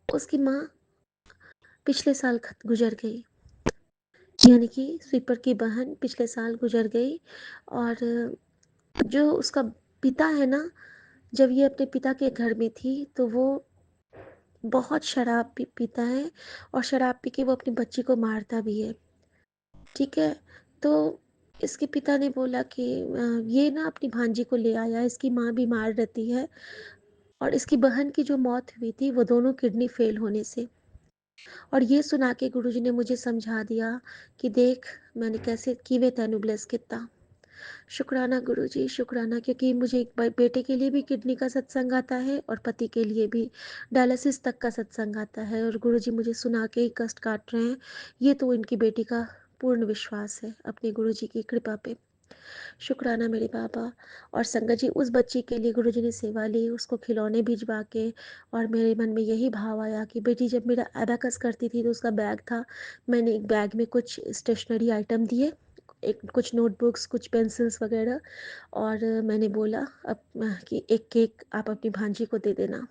उसकी माँ पिछले साल गुजर गई, यानी कि स्वीपर की बहन पिछले साल गुजर गई। और जो उसका पिता है ना, जब ये अपने पिता के घर में थी, तो वो बहुत शराब पीता है, और शराब पी के वो अपनी बच्ची को मारता भी है, ठीक है। तो इसके पिता ने बोला कि ये ना अपनी भांजी को ले आया, इसकी माँ बीमार रहती है, और इसकी बहन की जो मौत हुई थी वो दोनों किडनी फेल होने से। और ये सुना के गुरुजी ने मुझे समझा दिया कि देख, मैंने कैसे किवे तेनू ब्लेस किता। शुक्राना गुरुजी, शुक्राना, क्योंकि मुझे एक बेटे के लिए भी किडनी का सत्संग आता है, और पति के लिए भी डायलिसिस तक का सत्संग आता है, और गुरुजी मुझे सुना के ही कष्ट काट रहे हैं। ये तो इनकी बेटी का पूर्ण विश्वास है अपने गुरुजी की कृपा पे। शुक्राना मेरे बाबा। और संगत जी, उस बच्ची के लिए गुरुजी ने सेवा ली, उसको खिलौने भिजवा के, और मेरे मन में यही भाव आया कि बेटी जब मेरा एबाकस करती थी तो उसका बैग था, मैंने एक बैग में कुछ स्टेशनरी आइटम दिए, एक कुछ नोटबुक्स, कुछ पेंसिल्स वगैरह, और मैंने बोला अब कि एक केक आप अपनी भांजी को दे देना।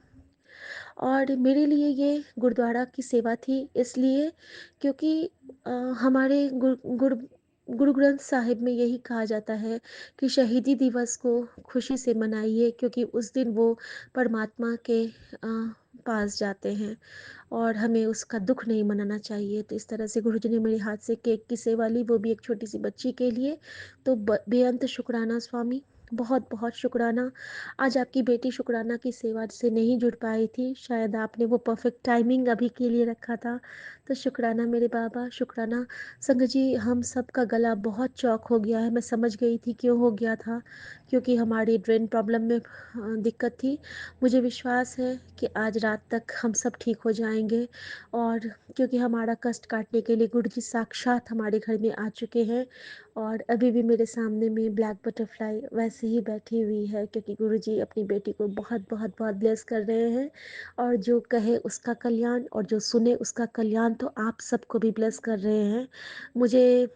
और मेरे लिए ये गुरुद्वारा की सेवा थी, इसलिए क्योंकि हमारे गुरु ग्रंथ साहिब में यही कहा जाता है कि शहीदी दिवस को खुशी से मनाइए, क्योंकि उस दिन वो परमात्मा के पास जाते हैं और हमें उसका दुख नहीं मनाना चाहिए। तो इस तरह से गुरुजी ने मेरे हाथ से केक की सेवा ली, वो भी एक छोटी सी बच्ची के लिए। तो बेअंत शुक्राना स्वामी, बहुत बहुत शुक्राना। आज आपकी बेटी शुक्राना की सेवा से नहीं जुड़ पाई थी, शायद आपने वो परफेक्ट टाइमिंग अभी के लिए रखा था। तो शुक्राना मेरे बाबा, शुक्राना। संग जी, हम सब का गला बहुत चौक हो गया है। मैं समझ गई थी क्यों हो गया था, क्योंकि हमारी ड्रेन प्रॉब्लम में दिक्कत थी। मुझे विश्वास है कि आज रात तक हम सब ठीक हो जाएंगे, और क्योंकि हमारा कष्ट काटने के लिए गुरु जी साक्षात हमारे घर में आ चुके हैं। और अभी भी मेरे सामने में ब्लैक बटरफ्लाई वैसे ही बैठी हुई है, क्योंकि गुरु जी अपनी बेटी को बहुत बहुत बहुत ब्लेस कर रहे हैं। और जो कहे उसका कल्याण और जो सुने उसका कल्याण, तो आप सबको भी ब्लेस कर रहे हैं। मुझे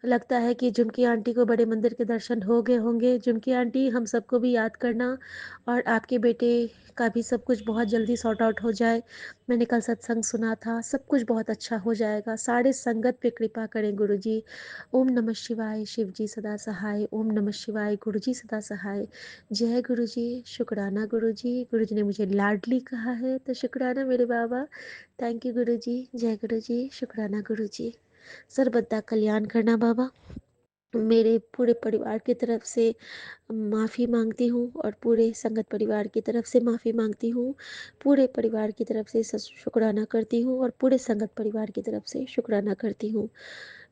लगता है कि झुमकी आंटी को बड़े मंदिर के दर्शन हो गए होंगे। झुमकी आंटी, हम सबको भी याद करना, और आपके बेटे का भी सब कुछ बहुत जल्दी सॉर्ट आउट हो जाए। मैंने कल सत्संग सुना था, सब कुछ बहुत अच्छा हो जाएगा। सारे संगत पे कृपा करें गुरु जी। ओम नमः शिवाय, शिव जी सदा सहाय। ओम नमः शिवाय, गुरु जी सदा सहाय। जय गुरु जी, शुक्राना गुरु जी। गुरु जी ने मुझे लाडली कहा है, तो शुक्राना मेरे बाबा। थैंक यू गुरु जी। जय गुरु जी, शुक्राना गुरु जी। सर्वदा कल्याण करना बाबा। मेरे पूरे परिवार की तरफ से माफ़ी मांगती हूँ, और पूरे संगत परिवार की तरफ से माफ़ी मांगती हूँ। पूरे परिवार की तरफ से शुक्राना करती हूँ, और पूरे संगत परिवार की तरफ से शुक्राना करती हूँ।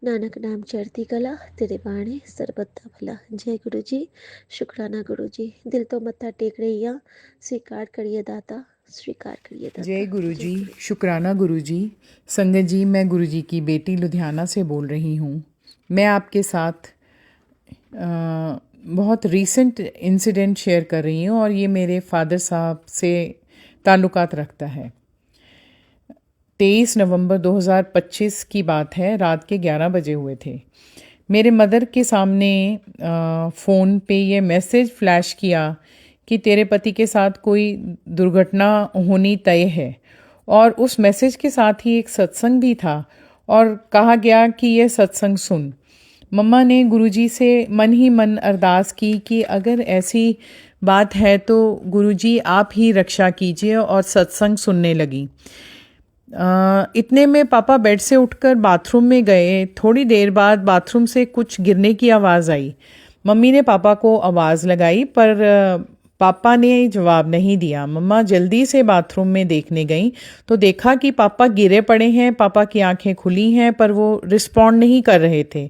नानक नाम चढ़ती कला, तेरे बाणे सर्वदा भला। जय गुरु जी, शुक्राना गुरु जी। दिल तो मत्था टेक रही है, स्वीकार करिए दाता, स्वीकार करिए जय दाता। गुरु जय जी, गुरु जी। शुक्राना गुरु जी। संगत जी, मैं गुरु जी की बेटी लुधियाना से बोल रही हूँ। मैं आपके साथ बहुत रीसेंट इंसिडेंट शेयर कर रही हूँ, और ये मेरे फादर साहब से ताल्लुकात रखता है। 23 नवंबर 2025 की बात है, रात के 11 बजे हुए थे। मेरे मदर के सामने फ़ोन पे ये मैसेज फ्लैश किया कि तेरे पति के साथ कोई दुर्घटना होनी तय है, और उस मैसेज के साथ ही एक सत्संग भी था, और कहा गया कि ये सत्संग सुन। मम्मा ने गुरुजी से मन ही मन अरदास की कि अगर ऐसी बात है तो गुरुजी आप ही रक्षा कीजिए, और सत्संग सुनने लगी। इतने में पापा बेड से उठकर बाथरूम में गए। थोड़ी देर बाद बाथरूम से कुछ गिरने की आवाज़ आई। मम्मी ने पापा को आवाज़ लगाई, पर पापा ने जवाब नहीं दिया। मम्मा जल्दी से बाथरूम में देखने गई तो देखा कि पापा गिरे पड़े हैं। पापा की आंखें खुली हैं, पर वो रिस्पॉन्ड नहीं कर रहे थे।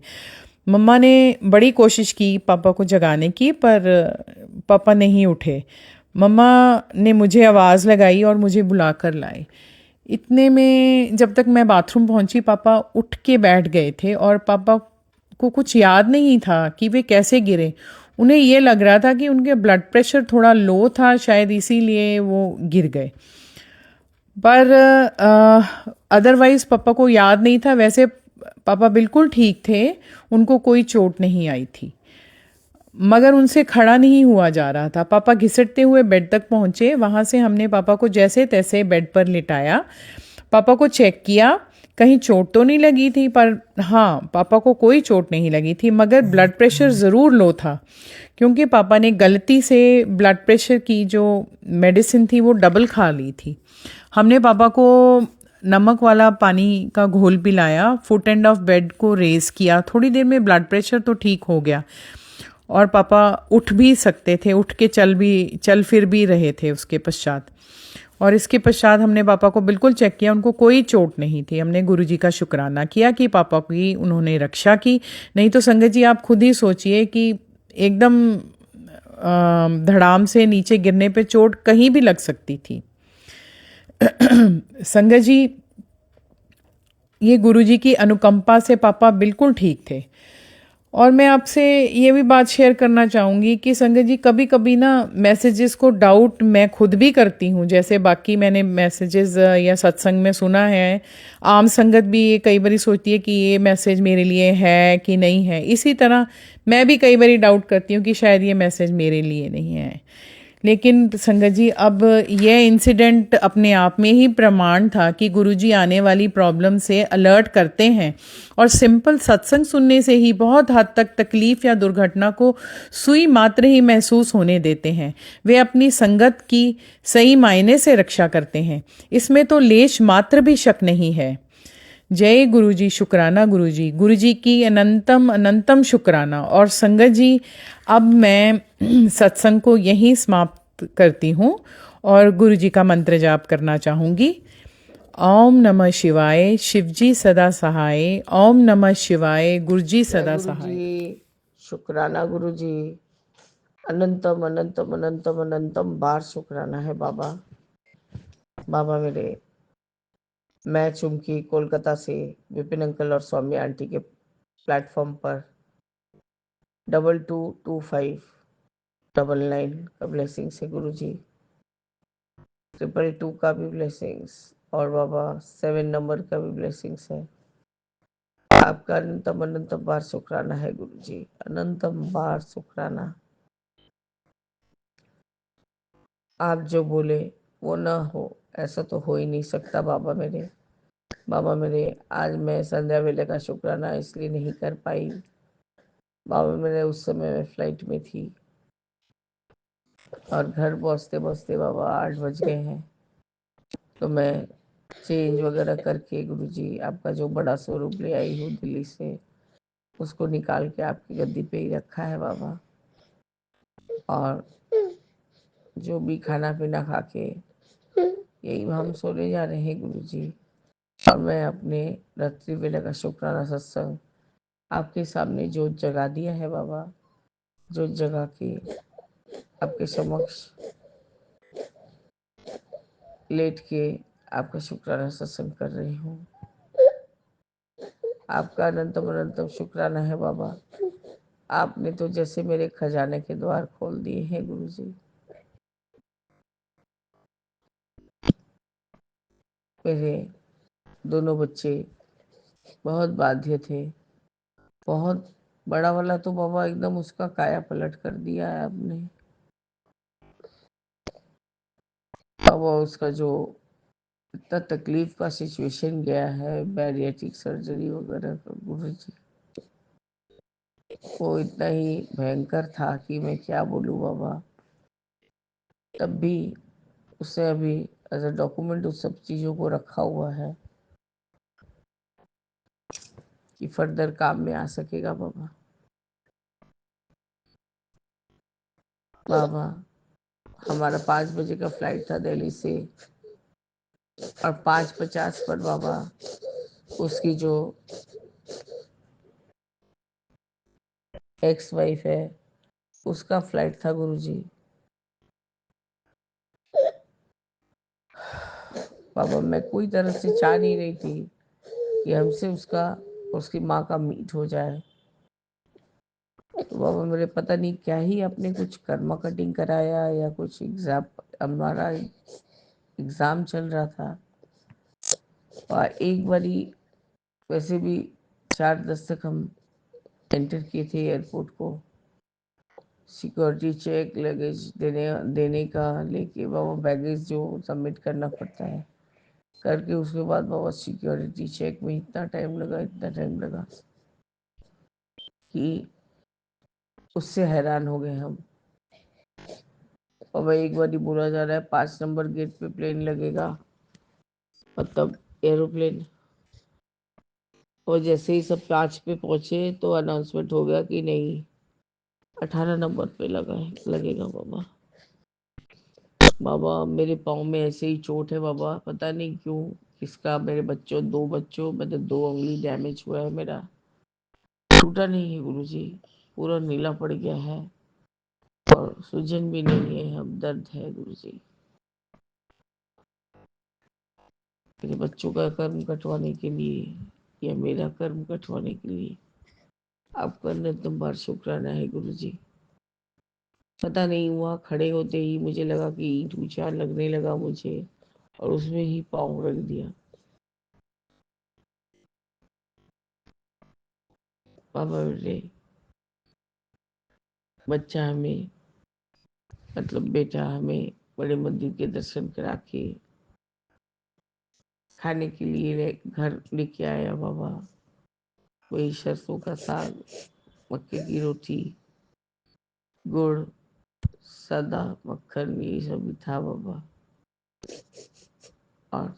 मम्मा ने बड़ी कोशिश की पापा को जगाने की, पर पापा नहीं उठे। मम्मा ने मुझे आवाज़ लगाई और मुझे बुला कर लाए। इतने में जब तक मैं बाथरूम पहुंची, पापा उठ के बैठ गए थे, और पापा को कुछ याद नहीं था कि वे कैसे गिरे। उन्हें ये लग रहा था कि उनके ब्लड प्रेशर थोड़ा लो था, शायद इसीलिए वो गिर गए। पर अदरवाइज पापा को याद नहीं था। वैसे पापा बिल्कुल ठीक थे, उनको कोई चोट नहीं आई थी, मगर उनसे खड़ा नहीं हुआ जा रहा था। पापा घिसटते हुए बेड तक पहुंचे। वहां से हमने पापा को जैसे तैसे बेड पर लिटाया। पापा को चेक किया, कहीं चोट तो नहीं लगी थी, पर हाँ, पापा को कोई चोट नहीं लगी थी, मगर ब्लड प्रेशर ज़रूर लो था, क्योंकि पापा ने गलती से ब्लड प्रेशर की जो मेडिसिन थी वो डबल खा ली थी। हमने पापा को नमक वाला पानी का घोल पिलाया, फुट एंड ऑफ बेड को रेज किया। थोड़ी देर में ब्लड प्रेशर तो ठीक हो गया, और पापा उठ भी सकते थे, उठ के चल फिर भी रहे थे उसके पश्चात। और इसके पश्चात हमने पापा को बिल्कुल चेक किया, उनको कोई चोट नहीं थी। हमने गुरुजी का शुक्राना किया कि पापा की उन्होंने रक्षा की। नहीं तो संगत जी, आप खुद ही सोचिए कि एकदम धड़ाम से नीचे गिरने पे चोट कहीं भी लग सकती थी। संगत जी, ये गुरुजी की अनुकंपा से पापा बिल्कुल ठीक थे। और मैं आपसे ये भी बात शेयर करना चाहूँगी कि संगत जी, कभी कभी ना मैसेजेस को डाउट मैं खुद भी करती हूँ। जैसे बाकी मैंने मैसेजेस या सत्संग में सुना है, आम संगत भी कई बारी सोचती है कि ये मैसेज मेरे लिए है कि नहीं है। इसी तरह मैं भी कई बारी डाउट करती हूँ कि शायद ये मैसेज मेरे लिए नहीं है। लेकिन संगत जी, अब यह इंसिडेंट अपने आप में ही प्रमाण था कि गुरुजी आने वाली प्रॉब्लम से अलर्ट करते हैं और सिंपल सत्संग सुनने से ही बहुत हद तक तकलीफ या दुर्घटना को सुई मात्र ही महसूस होने देते हैं। वे अपनी संगत की सही मायने से रक्षा करते हैं, इसमें तो लेश मात्र भी शक नहीं है। जय गुरुजी, शुक्राना गुरुजी, गुरुजी की अनंतम अनंतम शुक्राना। और संगत जी, अब मैं सत्संग को यहीं समाप्त करती हूँ और गुरुजी का मंत्र जाप करना चाहूँगी। ओम नमः शिवाय, शिवजी सदा सहाय। ओम नमः शिवाय, गुरुजी जय सदा गुरु जी, सहाय। शुक्राना गुरु जी। अनंतम अनंतम अनंतम अनंतम बार शुक्राना है बाबा। बाबा मेरे, मैं चुमकी कोलकाता से विपिन अंकल और स्वामी आंटी के प्लेटफॉर्म पर 222599 का ब्लेसिंग है गुरु जी, 222 का भी ब्लेसिंग्स, और बाबा 7 नंबर का भी ब्लेसिंग्स है। आपका अनंतम अनंतम बार शुक्राना है गुरु जी, अनंतम बार शुक्राना। आप जो बोले वो ना हो, ऐसा तो हो ही नहीं सकता बाबा मेरे। बाबा मेरे, आज मैं संध्या वेले का शुक्राना इसलिए नहीं कर पाई बाबा मेरे, उस समय मैं फ्लाइट में थी और घर पहुँचते पहुँचते बाबा 8 बज गए हैं। तो मैं चेंज वगैरह करके गुरुजी आपका जो बड़ा स्वरूप ले आई हूँ दिल्ली से, उसको निकाल के आपकी गद्दी पे ही रखा है बाबा। और जो भी खाना पीना खा के यही हम सोने जा रहे हैं गुरुजी। और मैं अपने रात्रि वेला का शुक्राना सत्संग आपके सामने जो जगा दिया है बाबा, जो जगा के आपके समक्ष लेट के आपका शुक्राना सत्संग कर रही हूँ। आपका अनंतम अनंतम शुक्राना है बाबा। आपने तो जैसे मेरे खजाने के द्वार खोल दिए हैं गुरुजी। मेरे दोनों बच्चे बहुत बाध्य थे, बहुत बड़ा वाला तो बाबा एकदम उसका काया पलट कर दिया है आपने बाबा। उसका जो इतना तकलीफ का सिचुएशन गया है, बैरिएट्रिक सर्जरी वगैरह का गुरुजी, वो इतना ही भयंकर था कि मैं क्या बोलूँ बाबा। तब भी उससे अभी एज अ डॉक्यूमेंट उस सब चीज़ों को रखा हुआ है कि फर्दर काम में आ सकेगा बाबा। बाबा, हमारा 5 बजे का फ्लाइट था दिल्ली से, और 5:50 पर बाबा उसकी जो एक्स वाइफ है उसका फ्लाइट था गुरुजी। बाबा, मैं कोई तरह से चाह नहीं रही थी कि हमसे उसका उसकी माँ का मीट हो जाए। तो बाबा मेरे, पता नहीं क्या ही आपने कुछ कर्मा कटिंग कराया या कुछ एग्जाम, हमारा एग्ज़ाम चल रहा था। और एक बारी वैसे भी 4:10 तक हम एंटर किए थे एयरपोर्ट को, सिक्योरिटी चेक लगेज देने का लेके बाबा, बैगेज जो सबमिट करना पड़ता है करके, उसके बाद बाबा सिक्योरिटी चेक में इतना टाइम लगा, इतना टाइम लगा कि उससे हैरान हो गए हम। बाबा एक बार ही बोला जा रहा है 5 नंबर गेट पे प्लेन लगेगा, मतलब एरोप्लेन। और जैसे ही सब 5 पे पहुंचे तो अनाउंसमेंट हो गया कि नहीं, 18 नंबर पे लगेगा बाबा। बाबा मेरे पाँव में ऐसे ही चोट है बाबा, पता नहीं क्यों किसका, मेरे बच्चों, 2 बच्चों, मतलब 2 उंगली डैमेज हुआ है मेरा, टूटा नहीं है गुरुजी, पूरा नीला पड़ गया है और सूजन भी नहीं है, अब दर्द है गुरुजी। मेरे बच्चों का कर्म कटवाने के लिए या मेरा कर्म कटवाने के लिए आपका नितम बार शुक्राना है गुरुजी। पता नहीं, वहाँ खड़े होते ही मुझे लगा कि ईंट ऊंचा लगने लगा मुझे, और उसमें ही पाँव रख दिया। बाबा बेटे, बच्चा हमें मतलब बेटा हमें बड़े मंदिर के दर्शन करा के खाने के लिए घर लेके आया बाबा। वही सरसों का साग, मक्के की रोटी, गुड़, सादा मक्खन, ये सब भी था बाबा। और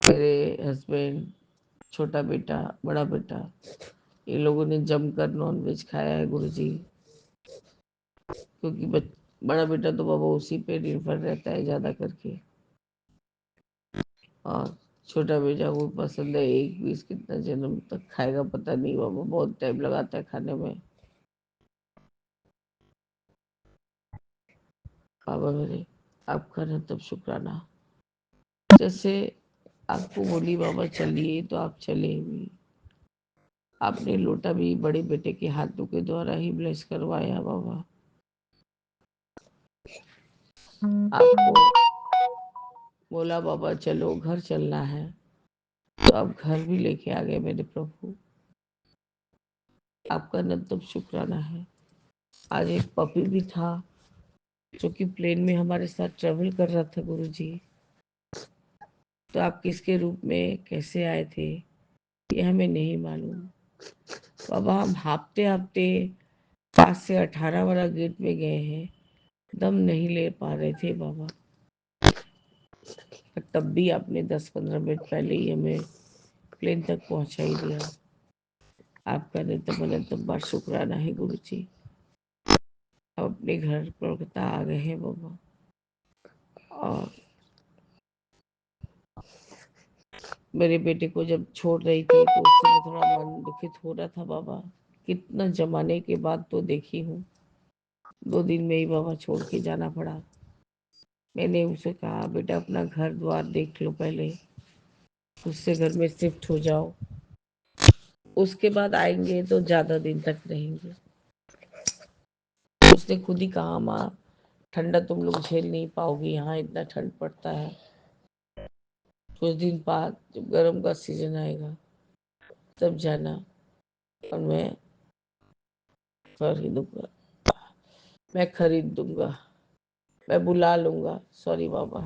मेरे हस्बैंड, छोटा बेटा, बड़ा बेटा, ये लोगों ने जमकर नॉनवेज खाया है गुरुजी। क्योंकि बड़ा बेटा तो बाबा उसी पे निर्भर रहता है ज़्यादा करके, और छोटा बेटा को पसंद है। एक पीस कितना जन्म तक खाएगा पता नहीं बाबा, बहुत टाइम लगाता है खाने में। बाबा मेरे, आपका ना तब शुक्राना। जैसे आपको बोली बाबा चलिए तो आप चले भी। आपने लोटा भी बड़े बेटे के हाथों के द्वारा ही ब्लेस करवाया बाबा। आपको बोला बाबा चलो घर चलना है, तो आप घर भी लेके आ गए मेरे प्रभु। आपका नतब शुक्राना है। आज एक पपी भी था जो कि प्लेन में हमारे साथ ट्रेवल कर रहा था गुरुजी। तो आप किसके रूप में कैसे आए थे ये हमें नहीं मालूम बाबा। हम हाँफते हाँफते 5 से 18 वाला गेट में गए हैं, दम नहीं ले पा रहे थे बाबा। पर तब भी आपने 10-15 मिनट पहले ही हमें प्लेन तक पहुंचा ही दिया। आपका नितम अनंतम बार शुक्राना है गुरुजी। अब अपने घर कोलकाता आ गए हैं बाबा। और मेरे बेटे को जब छोड़ रही थी तो उस समय थोड़ा मन दुखित हो रहा था बाबा। कितना जमाने के बाद तो देखी हूँ, 2 दिन में ही बाबा छोड़ के जाना पड़ा। मैंने उसे कहा बेटा अपना घर द्वार देख लो पहले, उससे घर में शिफ्ट हो जाओ, उसके बाद आएंगे तो ज्यादा दिन तक रहेंगे। उसने खुद ही कहा माँ ठंडा तुम लोग झेल नहीं पाओगी, यहाँ इतना ठंड पड़ता है। कुछ दिन बाद जब गर्म का सीजन आएगा तब जाना, और खरीदूंगा मैं खरीद दूंगा, मैं बुला लूंगा। सॉरी बाबा।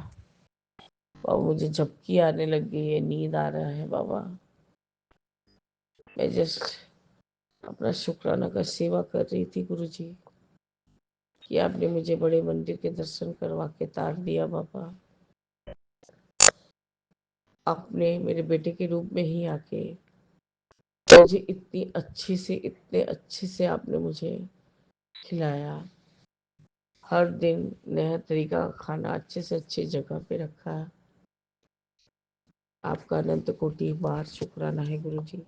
बाबा मुझे झपकी आने लग गई है, नींद आ रहा है बाबा। मैं जस्ट अपना शुक्राना का सेवा कर रही थी गुरुजी, कि आपने मुझे बड़े मंदिर के दर्शन करवा के तार दिया बाबा। आपने मेरे बेटे के रूप में ही आके मुझे इतने अच्छे से आपने मुझे खिलाया। हर दिन नया तरीका का खाना अच्छे से अच्छी जगह पे रखा। आपका अनंत कोटि बार शुक्राना है गुरुजी।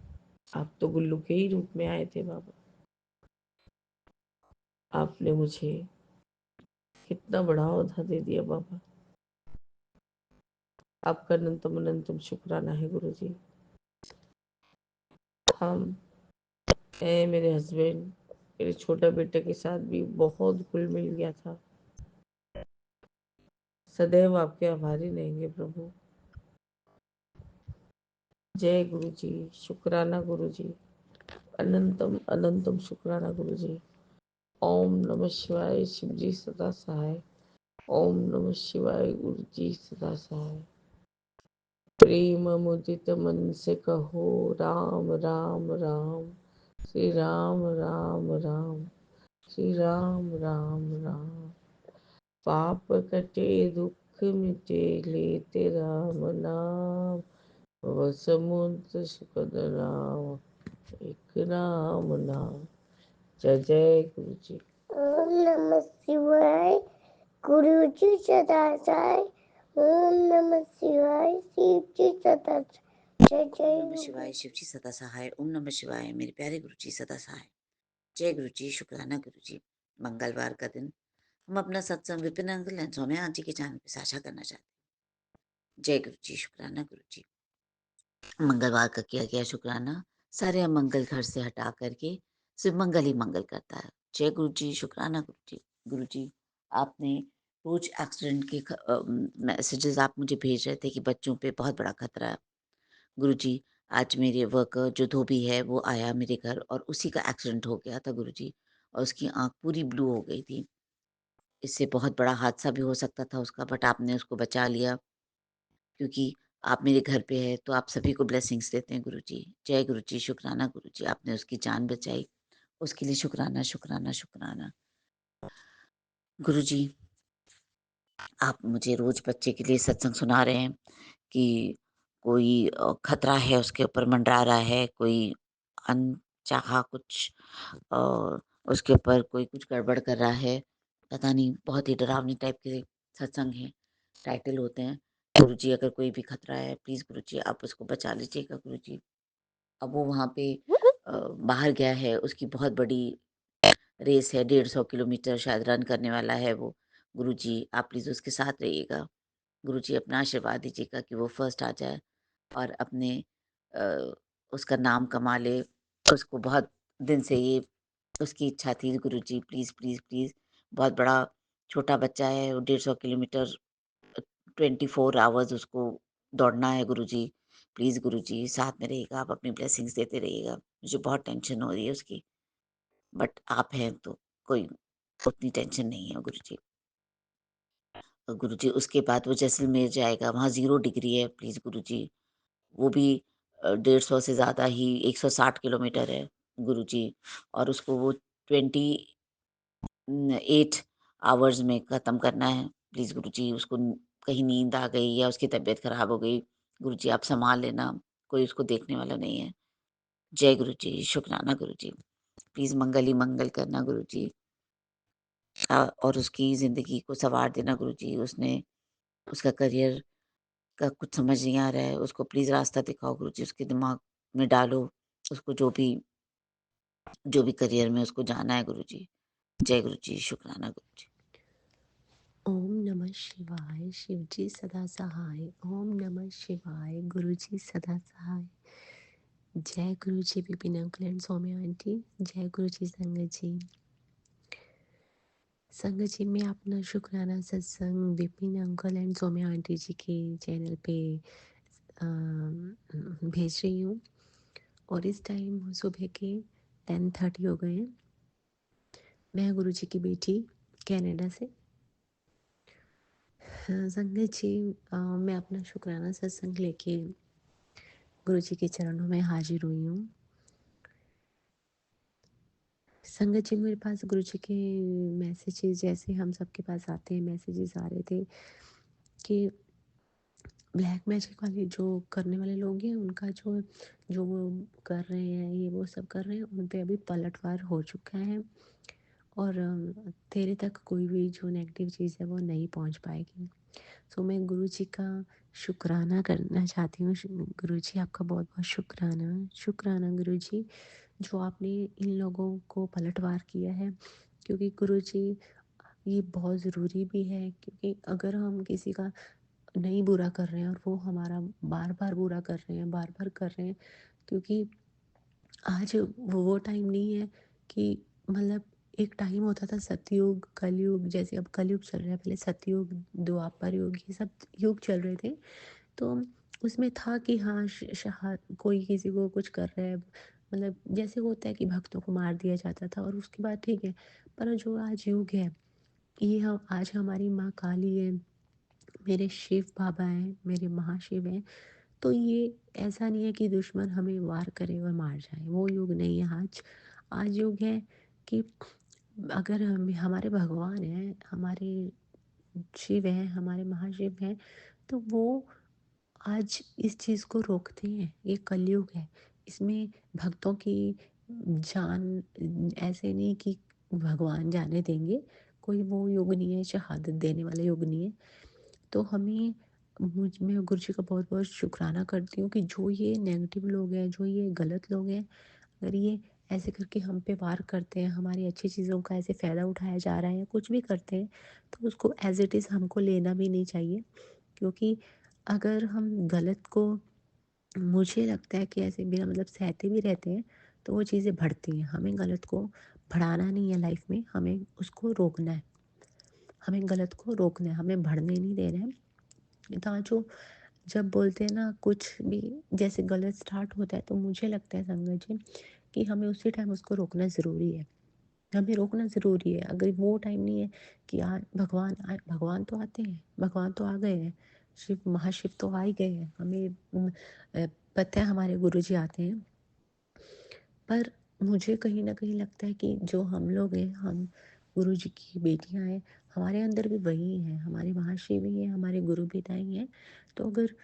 आप तो गुल्लू के ही रूप में आए थे बाबा। आपने मुझे कितना बड़ा औधा दे दिया बाबा। आपका अनंतम अनंतम शुक्राना है गुरुजी। हम मेरे हस्बैंड, मेरे छोटा बेटे के साथ भी बहुत घुल मिल गया था। सदैव आपके आभारी रहेंगे प्रभु। जय गुरुजी, शुक्राना गुरुजी, अनंतम अनंतम शुक्राना गुरुजी। ओम नमः शिवाय, शिवजी सदा सहाय। ओम नमः शिवाय, गुरुजी सदा सहाय। प्रेम मुदित मन से कहो राम राम राम, श्री राम राम राम, श्री राम राम राम। पाप कटे दुख मिटे लेते राम नाम, भव समुद्र सुखद नाम, एक राम नाम। जय जय गुरु जी। ओम नमः शिवाय, गुरु जी सदा सहाय। ओम नमः शिवाय, शिव जी सदा सहाय। जय जय ओम नमः शिवाय, शिव जी सदा सहाय। ओम नमः शिवाय, मेरे प्यारे गुरु जी सदा सहाय। जय गुरु जी, शुक्राना गुरु जी। मंगलवार का दिन हम अपना सत्संग Vipin uncle and Saumya aunty के चैनल पे साझा करना चाहते हैं। जय गुरु जी, शुक्राना गुरु जी। मंगलवार का किया गया शुक्राना सारे अमंगल घर से हटा करके सिर्फ मंगल ही मंगल करता है। जय गुरु जी, शुक्राना गुरु जी। गुरु जी, आपने रोज एक्सीडेंट के मैसेजेस आप मुझे भेज रहे थे कि बच्चों पे बहुत बड़ा खतरा है। गुरुजी, आज मेरे वर्कर जो धोबी है वो आया मेरे घर और उसी का एक्सीडेंट हो गया था गुरुजी। और उसकी आँख पूरी ब्लू हो गई थी। इससे बहुत बड़ा हादसा भी हो सकता था उसका, बट आपने उसको बचा लिया, क्योंकि आप मेरे घर पे हैं तो आप सभी को ब्लेसिंग्स देते हैं गुरुजी। जय गुरुजी, शुक्राना गुरुजी, आपने उसकी जान बचाई, उसके लिए शुक्राना, शुक्राना, शुक्राना। गुरुजी, आप मुझे रोज़ बच्चे के लिए सत्संग सुना रहे हैं कि कोई खतरा है उसके ऊपर मंडरा रहा है, कोई अनचाहा कुछ अ, उसके ऊपर कोई कुछ गड़बड़ कर रहा है। पता नहीं, बहुत ही डरावनी टाइप के सत्संग हैं, टाइटल होते हैं। गुरुजी, अगर कोई भी खतरा है प्लीज़ गुरुजी आप उसको बचा लीजिएगा गुरुजी। अब वो वहाँ पे बाहर गया है, उसकी बहुत बड़ी रेस है, 150 किलोमीटर शायद रन करने वाला है वो। गुरुजी आप प्लीज़ उसके साथ रहिएगा। गुरुजी अपना आशीर्वाद दीजिएगा कि वो फर्स्ट आ जाए और अपने अ, उसका नाम कमा ले। उसको बहुत दिन से ये उसकी इच्छा थी। गुरुजी प्लीज़, प्लीज़, प्लीज़, बहुत बड़ा छोटा बच्चा है, वो 150 किलोमीटर 24 आवर्स उसको दौड़ना है गुरुजी। प्लीज़ गुरुजी साथ में रहिएगा, आप अपनी ब्लेसिंग्स देते रहिएगा। मुझे बहुत टेंशन हो रही है उसकी, बट आप हैं तो कोई उतनी टेंशन नहीं है गुरुजी। गुरुजी उसके बाद वो जैसलमेर जाएगा, वहाँ 0 डिग्री है, प्लीज़ गुरुजी। वो भी 150 से ज़्यादा ही 160 किलोमीटर है गुरुजी, और उसको वो 8 आवर्स में ख़त्म करना है। प्लीज़ गुरुजी उसको कहीं नींद आ गई या उसकी तबीयत ख़राब हो गई, गुरुजी आप सँभाल लेना, कोई उसको देखने वाला नहीं है। जय गुरुजी, शुक्राना गुरुजी। प्लीज़ मंगल ही मंगल करना गुरुजी, और उसकी ज़िंदगी को सँवार देना गुरुजी। उसका करियर का कुछ समझ नहीं आ रहा है, उसको प्लीज़ रास्ता दिखाओ गुरुजी, उसके दिमाग में डालो, उसको जो भी करियर में उसको जाना है गुरुजी। जय गुरुजी, शुक्राना गुरुजी। ओम नमः शिवाय, शिवजी सदा सहाय। ओम नमः शिवाय, गुरुजी सदा सहाय। जय Guruji Vipin uncle and Saumya aunty. जय गुरुजी संगत जी। संगत जी, मैं अपना शुक्राना सत्संग Vipin uncle and Saumya aunty ji के चैनल पे भेज रही हूँ, और इस टाइम सुबह के 10:30 हो गए हैं। मैं गुरुजी की बेटी कनाडा से। संगत जी, मैं अपना शुक्राना सत्संग लेके गुरुजी के चरणों में हाजिर हुई हूँ। संगत जी, मेरे पास गुरुजी के मैसेजेस जैसे हम सबके पास आते हैं, मैसेजेस आ रहे थे कि ब्लैक मैजिक वाले जो करने वाले लोग हैं, उनका जो जो वो कर रहे हैं, ये वो सब कर रहे हैं, उन पे अभी पलटवार हो चुका है, और तेरे तक कोई भी जो नेगेटिव चीज़ है वो नहीं पहुंच पाएगी। सो मैं गुरुजी का शुक्राना करना चाहती हूँ। गुरुजी आपका बहुत बहुत शुक्राना, शुक्राना गुरुजी, जो आपने इन लोगों को पलटवार किया है। क्योंकि गुरुजी, ये बहुत ज़रूरी भी है, क्योंकि अगर हम किसी का नहीं बुरा कर रहे हैं और वो हमारा बार बार बुरा कर रहे हैं, बार बार कर रहे हैं, क्योंकि आज वो टाइम नहीं है कि मतलब एक टाइम होता था सतयुग, कलयुग, जैसे अब कलयुग चल रहा है, पहले सतयुग, द्वापर युग, ये सब युग चल रहे थे। तो उसमें था कि हाँ, कोई किसी को कुछ कर रहा है, मतलब जैसे होता है कि भक्तों को मार दिया जाता था, और उसके बाद ठीक है। पर जो आज युग है, ये हम आज हमारी माँ काली है, मेरे शिव बाबा हैं, मेरे महाशिव हैं, तो ये ऐसा नहीं है कि दुश्मन हमें वार करे और मार जाए, वो युग नहीं है आज। आज युग है कि अगर हम हमारे भगवान हैं, हमारे शिव हैं, हमारे महाशिव हैं, तो वो आज इस चीज़ को रोकते हैं। ये कलयुग है, इसमें भक्तों की जान ऐसे नहीं कि भगवान जाने देंगे, कोई वो युग नहीं है, शहादत देने वाला युग नहीं है। तो हमें मैं गुरु जी का बहुत बहुत शुक्राना करती हूँ कि जो ये नेगेटिव लोग हैं, जो ये गलत लोग हैं, अगर ये ऐसे करके हम पे वार करते हैं, हमारी अच्छी चीज़ों का ऐसे फ़ायदा उठाया जा रहा है या कुछ भी करते हैं, तो उसको एज इट इज़ हमको लेना भी नहीं चाहिए। क्योंकि अगर हम गलत को, मुझे लगता है कि ऐसे बिना मतलब सहते भी रहते हैं, तो वो चीज़ें बढ़ती हैं। हमें गलत को बढ़ाना नहीं है लाइफ में, हमें उसको रोकना है, हमें गलत को रोकना है, हमें बढ़ने नहीं देना है। तो जो जब बोलते हैं ना कुछ भी जैसे गलत स्टार्ट होता है, तो मुझे लगता है संगत जी कि हमें उसी टाइम उसको रोकना ज़रूरी है। हमें रोकना ज़रूरी है। अगर वो टाइम नहीं है कि आज भगवान तो आते हैं, भगवान तो आ गए हैं, शिव महाशिव तो आ ही गए हैं। हमें पता है हमारे गुरुजी आते हैं, पर मुझे कहीं न कहीं लगता है कि जो हम लोग हैं, हम गुरुजी की बेटियाँ हैं, हमारे अंदर भी वही हैं, हमारे महाशिव ही हैं, हमारे गुरु पिता ही हैं। तो अगर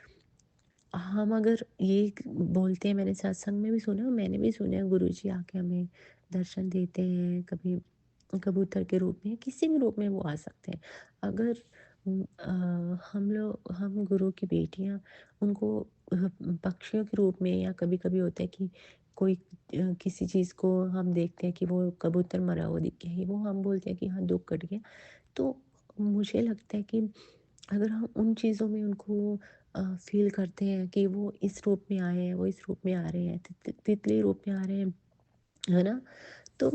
ये बोलते हैं, मैंने सत्संग में भी सुना, मैंने भी सुना है गुरुजी आके हमें दर्शन देते हैं, कभी कबूतर के रूप में, किसी भी रूप में वो आ सकते हैं। अगर हम गुरु की बेटियां उनको पक्षियों के रूप में, या कभी कभी होता है कि कोई किसी चीज़ को हम देखते हैं कि वो कबूतर मरा हुआ दिख गया, वो हम बोलते हैं कि हाँ दुख कट गया। तो मुझे लगता है कि अगर हम उन चीज़ों में उनको फ़ील करते हैं कि वो इस रूप में आए हैं, वो इस रूप में आ रहे हैं, तितली रूप में आ रहे हैं, है ना? तो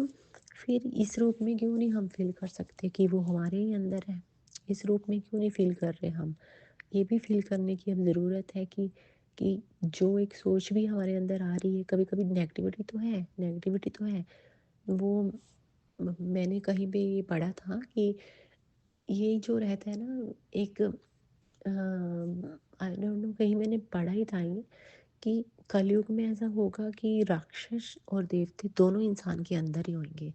फिर इस रूप में क्यों नहीं हम फ़ील कर सकते कि वो हमारे ही अंदर है? इस रूप में क्यों नहीं फ़ील कर रहे हम? ये भी फ़ील करने की अब ज़रूरत है कि जो एक सोच भी हमारे अंदर आ रही है, कभी-कभी नेगेटिविटी तो है। वो मैंने कहीं पे ये पढ़ा था कि ये जो रहता है ना, एक आई डोंट नो, कहीं मैंने पढ़ा ही था ये, कि कलयुग में ऐसा होगा कि राक्षस और देवते दोनों इंसान के अंदर ही होंगे, है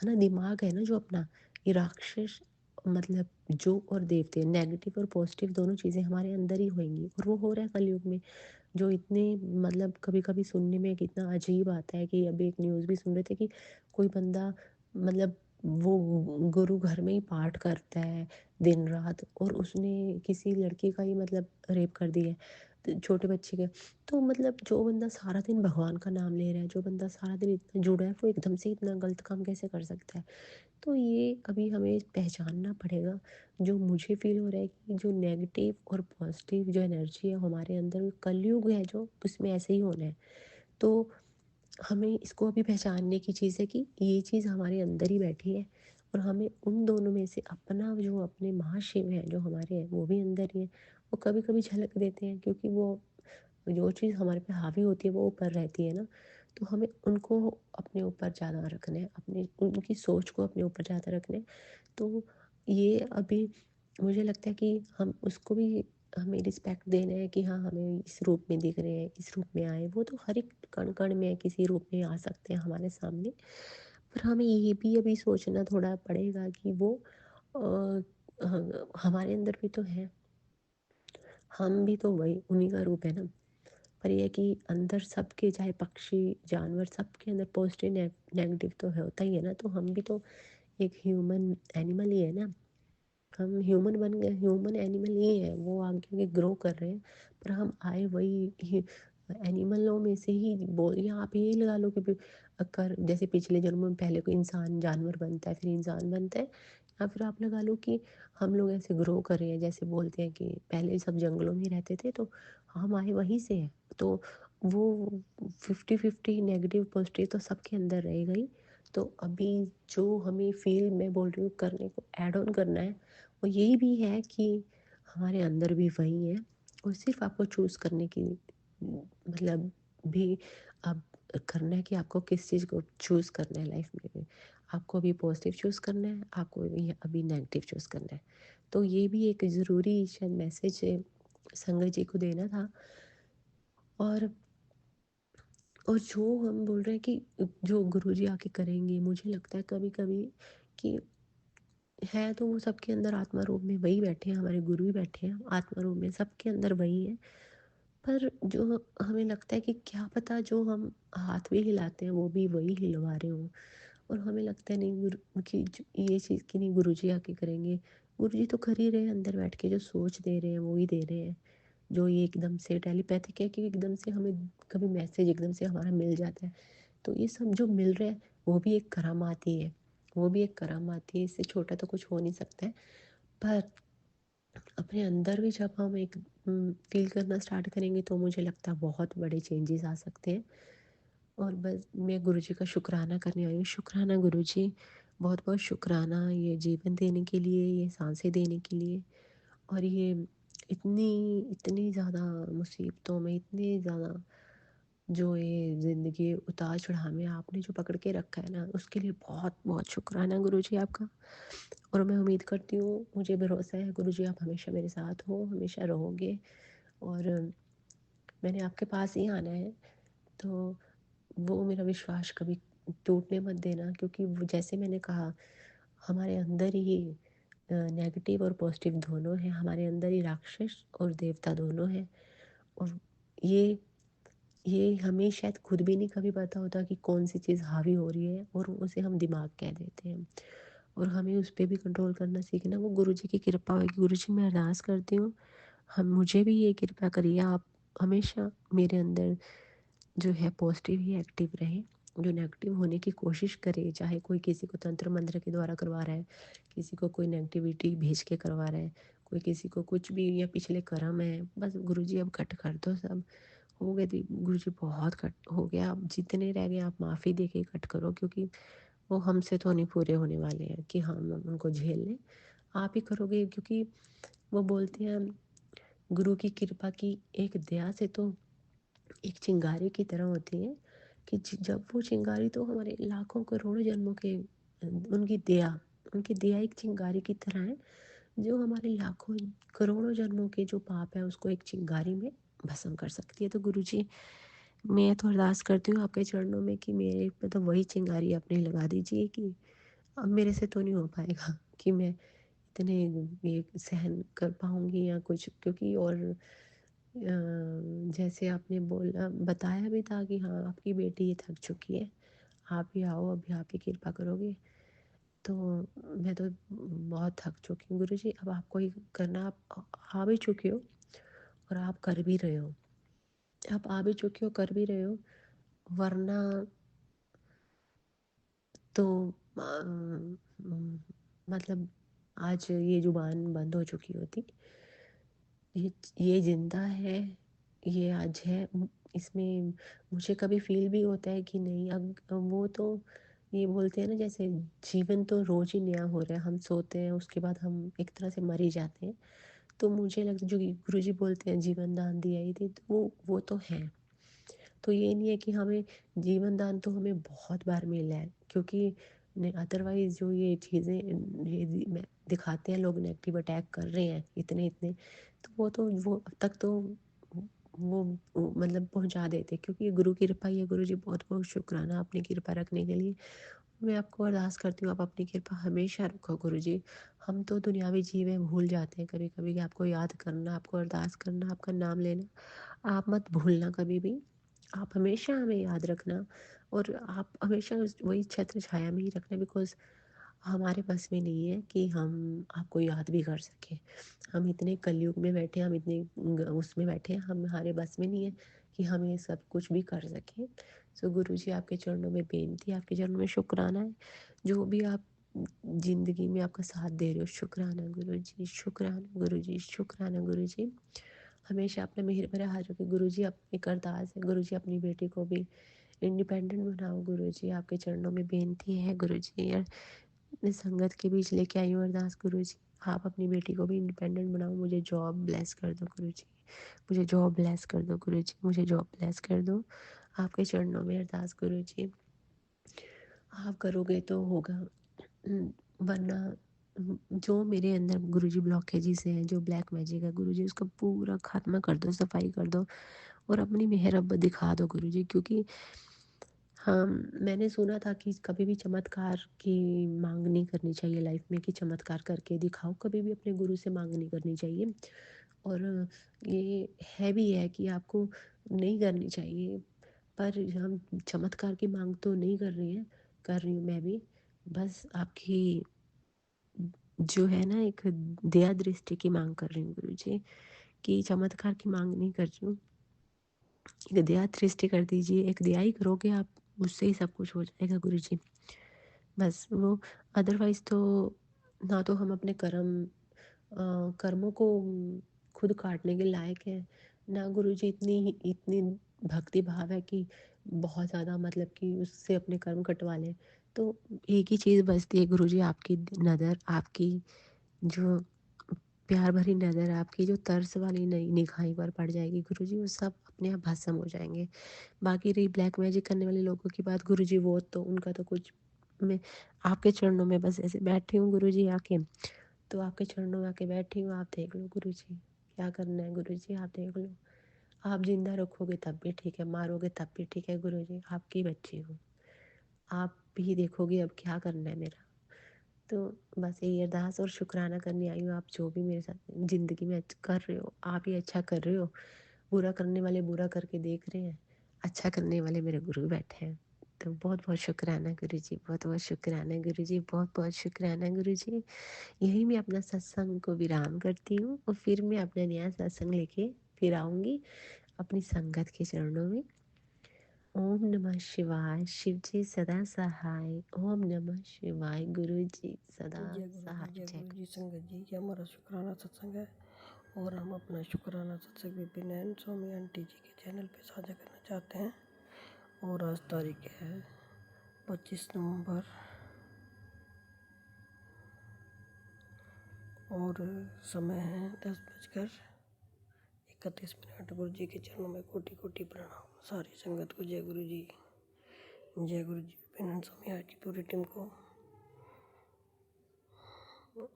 ना? दिमाग है ना जो अपना, ये राक्षस मतलब जो और देवते, नेगेटिव और पॉजिटिव दोनों चीज़ें हमारे अंदर ही होंगी, और वो हो रहा है कलयुग में। जो इतने मतलब कभी कभी सुनने में कितना अजीब आता है कि अभी एक न्यूज़ भी सुन रहे थे कि कोई बंदा मतलब वो गुरु घर में ही पाठ करता है दिन रात, और उसने किसी लड़की का ही मतलब रेप कर दिया है, तो छोटे बच्चे का। तो मतलब जो बंदा सारा दिन भगवान का नाम ले रहा है, जो बंदा सारा दिन इतना जुड़ा है, वो एकदम से इतना गलत काम कैसे कर सकता है? तो ये अभी हमें पहचानना पड़ेगा। जो मुझे फ़ील हो रहा है कि जो नेगेटिव और पॉजिटिव जो एनर्जी है हमारे अंदर, कलयुग है जो, उसमें ऐसे ही होना है। तो हमें इसको अभी पहचानने की चीज़ है कि ये चीज़ हमारे अंदर ही बैठी है, और हमें उन दोनों में से अपना जो अपने महाशिव हैं जो हमारे हैं, वो भी अंदर ही हैं। वो कभी कभी झलक देते हैं, क्योंकि वो जो चीज़ हमारे पे हावी होती है वो ऊपर रहती है ना, तो हमें उनको अपने ऊपर ज़्यादा रखना है, अपने उनकी सोच को अपने ऊपर ज़्यादा रखना है। तो ये अभी मुझे लगता है कि हम उसको भी हमें रिस्पेक्ट देना है कि हाँ, हमें इस रूप में दिख रहे हैं, इस रूप में आए। वो तो हर एक कण कण में किसी रूप में आ सकते हैं हमारे सामने, पर हमें ये भी अभी सोचना थोड़ा पड़ेगा कि वो हमारे अंदर भी तो है, हम भी तो वही उन्हीं का रूप है ना। पर ये है कि अंदर सबके, चाहे पक्षी जानवर, सबके अंदर पॉजिटिव नेगेटिव तो होता ही है ना। तो हम भी तो एक ह्यूमन एनिमल ही है ना। हम ह्यूमन बन गए, ह्यूमन एनिमल ही है, वो आगे आगे ग्रो कर रहे हैं, पर हम आए वही एनिमलों में से ही। बोल, या आप ये लगा लो कि अगर जैसे पिछले जन्म में पहले कोई इंसान जानवर बनता है, फिर इंसान बनता है, या फिर आप लगा लो कि हम लोग ऐसे ग्रो कर रहे हैं, जैसे बोलते हैं कि पहले सब जंगलों में ही रहते थे, तो हम आए वहीं से हैं। तो वो 50-50 नेगेटिव पॉजिटिव तो सबके अंदर रहेगा ही। तो अभी जो हमें फील, मैं बोल रही हूँ, करने को ऐड ऑन करना है, और यही भी है कि हमारे अंदर भी वही है, और सिर्फ आपको चूज़ करने की मतलब भी अब करना है कि आपको किस चीज़ को चूज़ करना है लाइफ में। आपको अभी पॉजिटिव चूज़ करना है, आपको ये अभी नेगेटिव चूज़ करना है। तो ये भी एक ज़रूरी शायद मैसेज संगत जी को देना था। और जो हम बोल रहे हैं कि जो गुरुजी आके करेंगे, मुझे लगता है कभी कभी कि है तो वो सबके अंदर आत्मा रूप में वही बैठे हैं, हमारे गुरु ही बैठे हैं आत्मा रूप में, सबके अंदर वही है। पर जो हमें लगता है कि क्या पता जो हम हाथ भी हिलाते हैं वो भी वही हिलवा रहे हों, और हमें लगता है नहीं गुरु की ये चीज़ की नहीं, गुरु जी आके करेंगे। गुरु जी तो कर ही रहे हैं, अंदर बैठ के जो सोच दे रहे हैं वो ही दे रहे हैं। जो ये एकदम से टेलीपैथिक है कि एकदम से हमें कभी मैसेज एकदम से हमारा मिल जाता है। तो ये सब जो मिल रहा है वो भी एक करामात ही है, वो भी एक करामात ही है, इससे छोटा तो कुछ हो नहीं सकता है। पर अपने अंदर भी जब हम एक फील करना स्टार्ट करेंगे, तो मुझे लगता है बहुत बड़े चेंजेस आ सकते हैं। और बस मैं गुरुजी का शुक्राना करने आई हूँ। शुक्राना गुरुजी, बहुत बहुत शुक्राना, ये जीवन देने के लिए, ये सांसें देने के लिए, और ये इतनी इतनी ज़्यादा मुसीबतों में, इतनी ज़्यादा जो ये ज़िंदगी उतार-चढ़ाव में आपने जो पकड़ के रखा है ना, उसके लिए बहुत-बहुत शुक्राना गुरुजी आपका। और मैं उम्मीद करती हूँ, मुझे भरोसा है गुरुजी आप हमेशा मेरे साथ हो, हमेशा रहोगे और मैंने आपके पास ही आना है। तो वो मेरा विश्वास कभी टूटने मत देना, क्योंकि वो जैसे मैंने कहा हमारे अंदर ही नेगेटिव और पॉजिटिव दोनों हैं, हमारे अंदर ही राक्षस और देवता दोनों हैं। और ये ये हमें शायद खुद भी नहीं कभी पता होता कि कौन सी चीज़ हावी हो रही है, और उसे हम दिमाग कह देते हैं। और हमें उस पे भी कंट्रोल करना सीखना वो गुरुजी की कृपा होगी। गुरुजी मैं अरदास करती हूँ, हम मुझे भी ये कृपा करिए, आप हमेशा मेरे अंदर जो है पॉजिटिव ही एक्टिव रहे, जो नेगेटिव होने की कोशिश करे, चाहे कोई किसी को तंत्र मंत्र के द्वारा करवा रहा है, किसी को कोई नेगेटिविटी भेज के करवा रहा है, कोई किसी को कुछ भी, या पिछले कर्म है, बस गुरुजी अब कट कर दो सब। हो गए दी गुरुजी, बहुत कट हो गया, अब जितने रह गए आप माफ़ी दे के कट करो, क्योंकि वो हमसे तो नहीं पूरे होने वाले हैं कि हम उनको झेल लें। आप ही करोगे, क्योंकि वो बोलते हैं गुरु की कृपा की एक दया से तो एक चिंगारी की तरह होती है, कि जब वो चिंगारी तो हमारे लाखों करोड़ों जन्मों के उनकी दया एक चिंगारी की तरह है, जो हमारे लाखों करोड़ों जन्मों के जो पाप है उसको एक चिंगारी में भस्म कर सकती है। तो गुरुजी मैं तो अरदास करती हूँ आपके चरणों में कि मेरे पे तो वही चिंगारी अपनी लगा दीजिए, कि अब मेरे से तो नहीं हो पाएगा कि मैं इतने ये सहन कर पाऊँगी या कुछ, क्योंकि और जैसे आपने बोला बताया भी था कि हाँ आपकी बेटी ये थक चुकी है, आप ही आओ, अभी आप ही कृपा करोगे। तो मैं तो बहुत थक चुकी हूँ गुरुजी, अब आपको ही करना, आप आ भी चुके हो और आप कर भी रहे हो, आप आ भी चुके हो, कर भी रहे हो, वरना तो मतलब आज ये जुबान बंद हो चुकी होती। ये ये जिंदा है, ये आज है, इसमें मुझे कभी फील भी होता है कि नहीं, अब वो तो ये बोलते हैं ना, जैसे जीवन तो रोज ही नया हो रहा है, हम सोते हैं उसके बाद हम एक तरह से मर ही जाते हैं। तो मुझे लगता है जो गुरुजी बोलते हैं जीवन दान दिया ही थी, तो वो तो है। तो ये नहीं है कि हमें जीवन दान तो हमें बहुत बार मिला है, क्योंकि अदरवाइज जो ये चीज़ें दिखाते हैं लोग, नेगेटिव अटैक कर रहे हैं इतने इतने, तो वो अब तक तो वो मतलब पहुंचा देते, क्योंकि ये गुरु की कृपा ही है। गुरु जी बहुत बहुत शुक्राना अपनी कृपा रखने के लिए। मैं आपको अरदास करती हूँ आप अपनी कृपा हमेशा रखो गुरु जी। हम तो दुनियावी जीव हैं, भूल जाते हैं कभी कभी कि आपको याद करना, आपको अरदास करना, आपका नाम लेना। आप मत भूलना कभी भी, आप हमेशा हमें याद रखना, और आप हमेशा वही छत्र छाया में ही रखना, बिकॉज हमारे बस में नहीं है कि हम आपको याद भी कर सकें। हम इतने कलयुग में बैठे, हम इतने उसमें बैठे हैं, हमारे बस में नहीं है कि हम ये सब कुछ भी कर सकें। सो गुरु जी आपके चरणों में बेनती, आपके चरणों में शुक्राना है, जो भी आप जिंदगी में आपका साथ दे रहे हो, शुक्राना गुरु जी, शुक्राना गुरु जी, शुक्राना गुरु जी। हमेशा अपने मेहर भरा हाथ रखे गुरु जी। अपनी अरदास है गुरु जी, अपनी बेटी को भी इंडिपेंडेंट बनाओ गुरु जी, आपके चरणों में बेनती है गुरु जी। यार मैं संगत के बीच लेके आई हूँ अरदास गुरु जी, आप अपनी बेटी को भी इंडिपेंडेंट बनाओ, मुझे जॉब ब्लेस कर दो गुरु जी, मुझे जॉब ब्लेस कर दो गुरु जी, मुझे जॉब ब्लेस कर दो। आपके चरणों में अरदास गुरु जी, आप करोगे तो होगा। वरना जो मेरे अंदर गुरुजी ब्लॉकेजेस हैं, जो ब्लैक मैजिक है गुरुजी, उसका पूरा खात्मा कर दो, सफाई कर दो, और अपनी मेहर अब दिखा दो गुरुजी। क्योंकि हाँ, मैंने सुना था कि कभी भी चमत्कार की मांग नहीं करनी चाहिए लाइफ में, कि चमत्कार करके दिखाओ, कभी भी अपने गुरु से मांग नहीं करनी चाहिए। और ये है भी है कि आपको नहीं करनी चाहिए, पर हम चमत्कार की मांग तो नहीं कर रही हैं, कर रही हूँ मैं भी, बस आपकी जो है ना एक दया दृष्टि की मांग कर रही हूँ गुरु जी, कि चमत्कार की मांग नहीं कर रही हूँ, एक दया दृष्टि कर दीजिए, एक दया ही करोगे आप, उससे ही सब कुछ हो जाएगा गुरु जी। बस वो, अदरवाइज तो ना तो हम अपने कर्मों को खुद काटने के लायक हैं, ना गुरु जी इतनी इतनी भक्ति भाव है कि बहुत ज़्यादा मतलब कि उससे अपने कर्म कटवा लें। तो एक ही चीज़ बचती है गुरु जी, आपकी नज़र, आपकी जो प्यार भरी नज़र आपकी जो तरस वाली निगाहें पर पड़ जाएगी गुरुजी, वो सब अपने आप भस्म हो जाएंगे। बाकी रही ब्लैक मैजिक करने वाले लोगों की बात गुरुजी, वो तो उनका तो कुछ, मैं आपके चरणों में बस ऐसे बैठी हूँ गुरुजी आके, तो आपके चरणों में आके बैठी हूँ, आप देख लो गुरुजी क्या करना है गुरुजी, आप देख लो। आप जिंदा रखोगे तब भी ठीक है, मारोगे तब भी ठीक है गुरुजी, आपकी बच्ची हूँ, आप भी देखोगे अब क्या करना है मेरा। तो बस यही अरदास और शुक्राना करने आई हूँ, आप जो भी मेरे साथ ज़िंदगी में कर रहे हो, आप ही अच्छा कर रहे हो। बुरा करने वाले बुरा करके देख रहे हैं, अच्छा करने वाले मेरे गुरु बैठे हैं। तो बहुत बहुत शुक्राना गुरुजी, बहुत बहुत शुक्राना गुरुजी, बहुत बहुत शुक्राना गुरुजी। यही मैं अपना सत्संग को विराम करती हूँ और फिर मैं अपना नया सत्संग लेके फिर आऊँगी अपनी संगत के चरणों में। ओम नमः शिवाय, शिव जी सदा सहाय। ओम नमः शिवाय, गुरु जी सदा जय गुरु जी, सहाय। जय जय गुरु जी। संगत जी, ये हमारा शुक्राना सत्संग है और हम अपना शुक्राना सत्संग Vipin and Swami aunty ji के चैनल पे साझा करना चाहते हैं। और आज तारीख है 25 नवंबर और समय है 10:31। गुरु जी के चरणों में कोटि कोटि प्रणाम। सारी संगत को जय गुरु जी, जय गुरु जी। विपिन एंड स्वामी आज की पूरी टीम को अब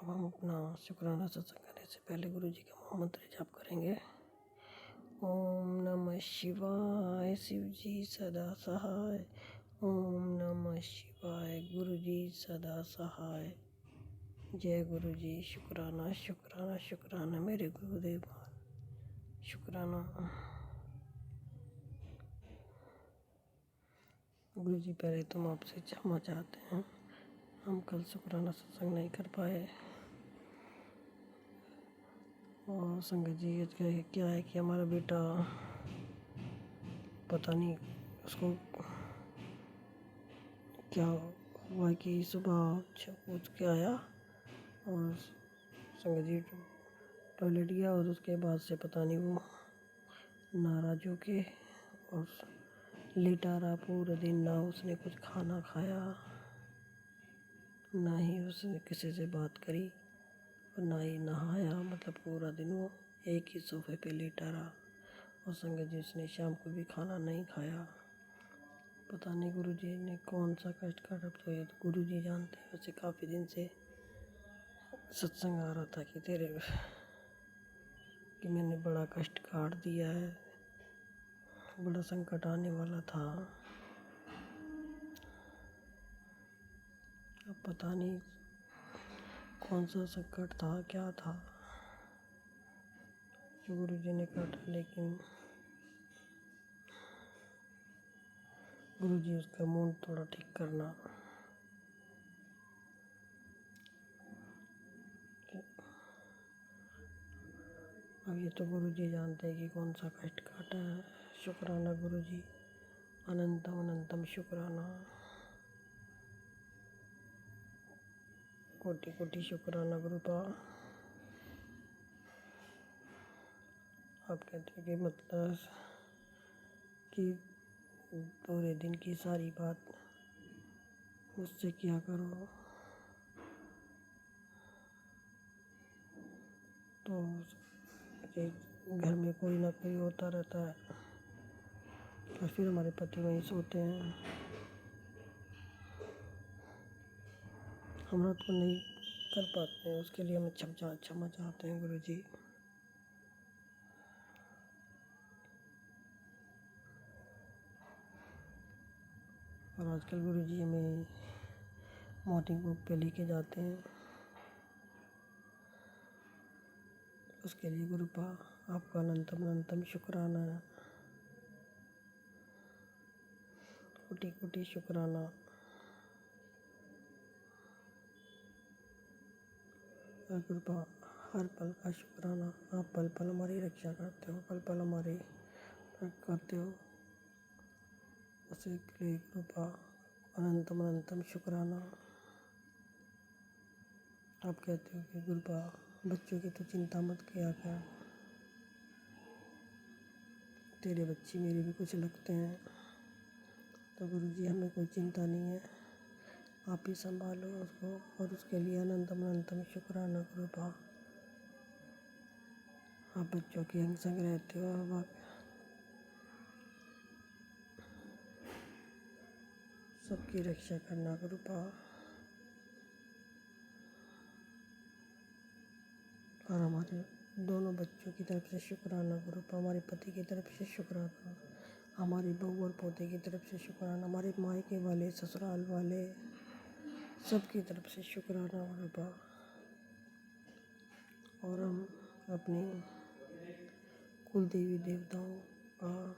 हम अपना शुक्राना सत्संग करने से पहले गुरु जी का महामंत्र जाप करेंगे। ओम नमः शिवाय, शिव जी सदा सहाय। ओम नमः शिवाय, गुरु जी सदा सहाय। जय गुरु जी। शुक्राना शुक्राना शुक्राना मेरे गुरुदेव, शुक्राना। गुरु जी, पहले तुम आपसे क्षमा चाहते हैं, हम कल शुक्राना सत्संग नहीं कर पाए। और संगत जी, क्या है कि हमारा बेटा पता नहीं उसको क्या हुआ कि सुबह उठ के आया और संगत जी टॉयलेट गया और उसके बाद से पता नहीं वो नाराज होके और लेटा रहा पूरा दिन। ना उसने कुछ खाना खाया, ना ही उसने किसी से बात करी और ना ही नहाया। मतलब पूरा दिन वो एक ही सोफे पे लेटा रहा। और संगत जी, उसने शाम को भी खाना नहीं खाया। पता नहीं गुरु जी ने कौन सा कष्ट काटा, तो ये तो गुरु जी जानते हैं। वैसे काफ़ी दिन से सत्संग आ रहा था कि मैंने बड़ा कष्ट काट दिया है, बड़ा संकट आने वाला था। अब पता नहीं कौन सा संकट था, क्या था जो गुरु जी ने काटा। लेकिन गुरु जी उसका मूड थोड़ा ठीक करना। अब ये तो गुरु जी जानते हैं कि कौन सा कष्ट काटा है। शुक्राना गुरु जी, अनंतम अनंतम शुक्राना, कोटि कोटि शुक्राना गुरुपा। आप कहते हो कि मतलब कि पूरे दिन की सारी बात मुझसे किया करो, तो ये घर में कोई ना कोई होता रहता है और फिर हमारे पति वहीं सोते हैं। हम रात को नहीं कर पाते हैं, उसके लिए हम क्षमा चाहते हैं गुरु जी। और आजकल गुरु जी हमें मॉर्निंग वॉक पे लेके जाते हैं, उसके लिए गुरुपा आपका अनंतम अनंतम शुक्राना है, कोटि कोटि शुक्राना। और गुरुपा हर पल का शुक्राना, आप पल पल हमारी रक्षा करते हो, पल पल हमारी करते हो, उसे के लिए गुरुपा अनंतम अनंतम शुक्राना। आप कहते हो कि गुरुपा बच्चों की तो चिंता मत किया कर, तेरे बच्चे मेरे भी कुछ लगते हैं। तो गुरु जी, हमें कोई चिंता नहीं है, आप ही संभालो उसको। और उसके लिए अनंतम अनंतम शुक्राना गुरुपा। आप बच्चों के अंग संग रहते हो बाबा, सबकी रक्षा करना कृपा। और हमारे दोनों बच्चों की तरफ से शुक्राना कृपा, हमारे पति की तरफ से शुक्राना, हमारी बहू और पोते की तरफ से शुक्राना, हमारे मायके वाले ससुराल वाले सबकी तरफ से शुक्राना कृपा। और हम अपनी कुल देवी देवताओं का,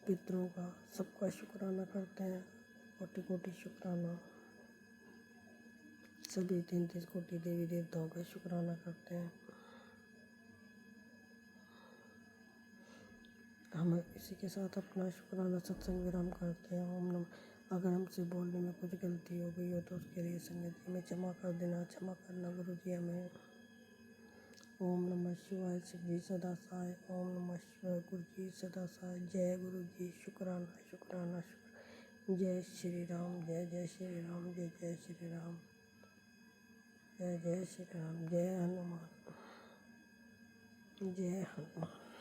पितरों का, सबका शुक्राना करते हैं। कोटि कोटि शुक्राना। सभी 33 कोटि देवी देवताओं का शुक्राना करते हैं। हम इसी के साथ अपना शुक्राना सत्संग विराम करते हैं। ओम नम। अगर हमसे बोलने में कुछ गलती हो गई हो तो उसके लिए संगति में क्षमा कर देना, क्षमा करना गुरु जी हमें। ओम नमः शिवाय। शिव जी सदा सहाय। ओम नमः शिवाय। गुरु जी सदा सहाय। जय गुरु जी। शुक्राना शुक्राना शुक्र। जय श्री राम, जय जय श्री राम, जय जय श्री राम, जय जय श्री राम। जय हनुमान, जय हनुमान।